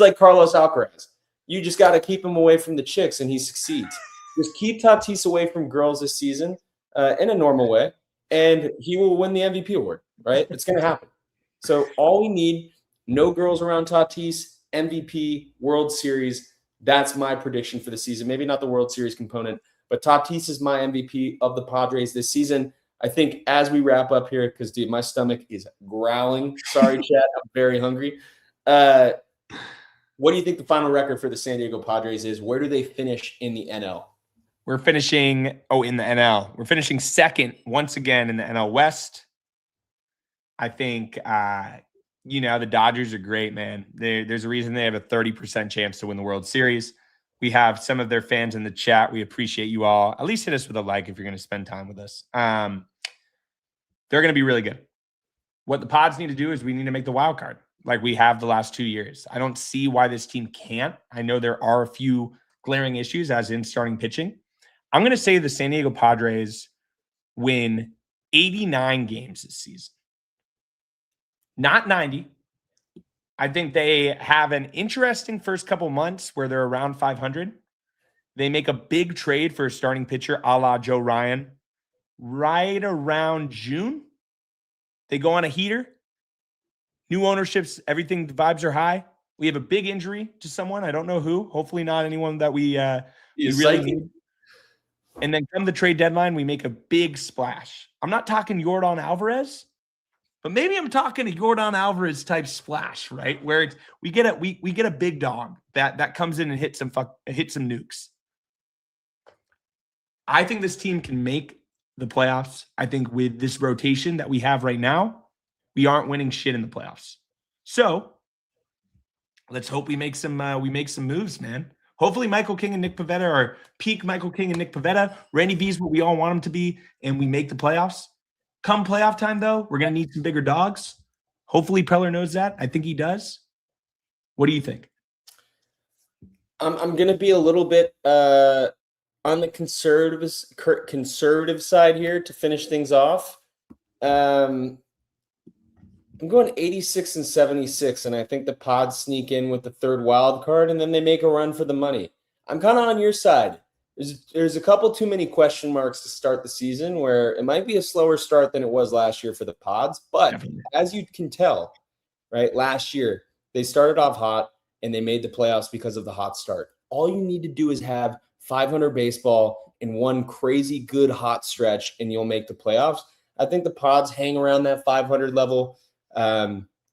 like Carlos Alcaraz. You just got to keep him away from the chicks, and he succeeds. Just keep Tatis away from girls this season in a normal way, and he will win the MVP award, right? It's going to happen. So all we need, no girls around Tatis, MVP, World Series. That's my prediction for the season. Maybe not the World Series component, but Tatis is my MVP of the Padres this season. I think as we wrap up here, because, dude, my stomach is growling. Sorry, chat. I'm very hungry. What do you think the final record for the San Diego Padres is? Where do they finish in the NL? We're finishing in the NL. We're finishing second once again in the NL West. I think, the Dodgers are great, man. There's a reason they have a 30% chance to win the World Series. We have some of their fans in the chat. We appreciate you all. At least hit us with a like if you're going to spend time with us. They're going to be really good. What the Pods need to do is we need to make the wild card like we have the last 2 years. I don't see why this team can't. I know there are a few glaring issues, as in starting pitching. I'm going to say the San Diego Padres win 89 games this season. Not 90. I think they have an interesting first couple months where they're around 500. They make a big trade for a starting pitcher a la Joe Ryan right around June. They go on a heater. New ownerships, everything, the vibes are high. We have a big injury to someone. I don't know who. Hopefully not anyone that we really need. And then come the trade deadline, we make a big splash. I'm not talking Yordan Alvarez, but maybe I'm talking a Yordan Alvarez type splash, right? Where we get a big dog that comes in and hits some nukes. I think this team can make the playoffs. I think with this rotation that we have right now, we aren't winning shit in the playoffs. So let's hope we make some moves, man. Hopefully Michael King and Nick Pivetta are peak Michael King and Nick Pivetta. Randy V's what we all want him to be, and we make the playoffs. Come playoff time, though, we're going to need some bigger dogs. Hopefully Preller knows that. I think he does. What do you think? I'm going to be a little bit on the conservative side here to finish things off. I'm going 86 and 76, and I think the Pods sneak in with the third wild card, and then they make a run for the money. I'm kind of on your side. There's a couple too many question marks to start the season where it might be a slower start than it was last year for the Pods. But Definitely. As you can tell, right, last year they started off hot and they made the playoffs because of the hot start. All you need to do is have 500 baseball in one crazy good hot stretch, and you'll make the playoffs. I think the Pods hang around that 500 level,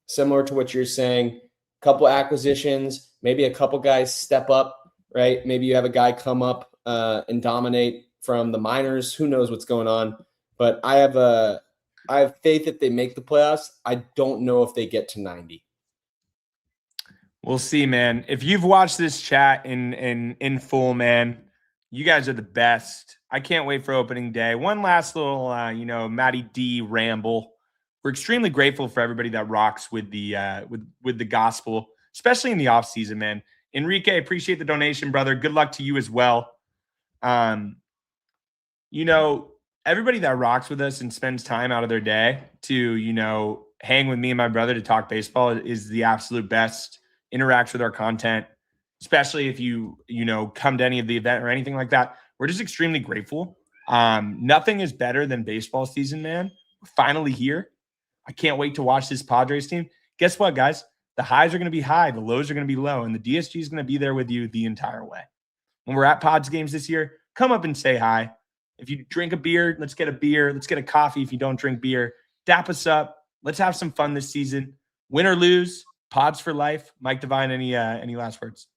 similar to what you're saying. Couple acquisitions, maybe a couple guys step up, right? Maybe you have a guy come up and dominate from the minors. Who knows what's going on? But I have faith that they make the playoffs. I don't know if they get to 90. We'll see, man. If you've watched this chat in full, man, you guys are the best. I can't wait for opening day. One last little, Matty D ramble. We're extremely grateful for everybody that rocks with the gospel, especially in the off season, man. Enrique, appreciate the donation, brother. Good luck to you as well. Everybody that rocks with us and spends time out of their day to, hang with me and my brother to talk baseball is the absolute best. Interact with our content, especially if you come to any of the event or anything like that. We're just extremely grateful. Nothing is better than baseball season, man. We're finally here. I can't wait to watch this Padres team. Guess what, guys? The highs are going to be high. The lows are going to be low. And the DSG is going to be there with you the entire way. When we're at Pods games this year, come up and say hi. If you drink a beer, let's get a beer. Let's get a coffee if you don't drink beer. Dap us up. Let's have some fun this season. Win or lose, Pods for life. Mike Devine, any last words?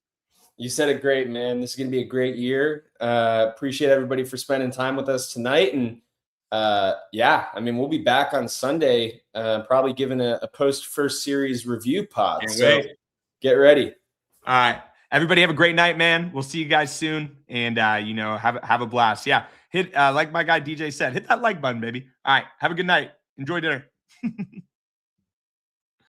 You said it great, man. This is going to be a great year. Appreciate everybody for spending time with us tonight. And we'll be back on Sunday, probably giving a post-first series review pod. So get ready. All right. Everybody have a great night, man. We'll see you guys soon. And, have a blast. Yeah. Hit, like my guy DJ said, hit that like button, baby. All right. Have a good night. Enjoy dinner.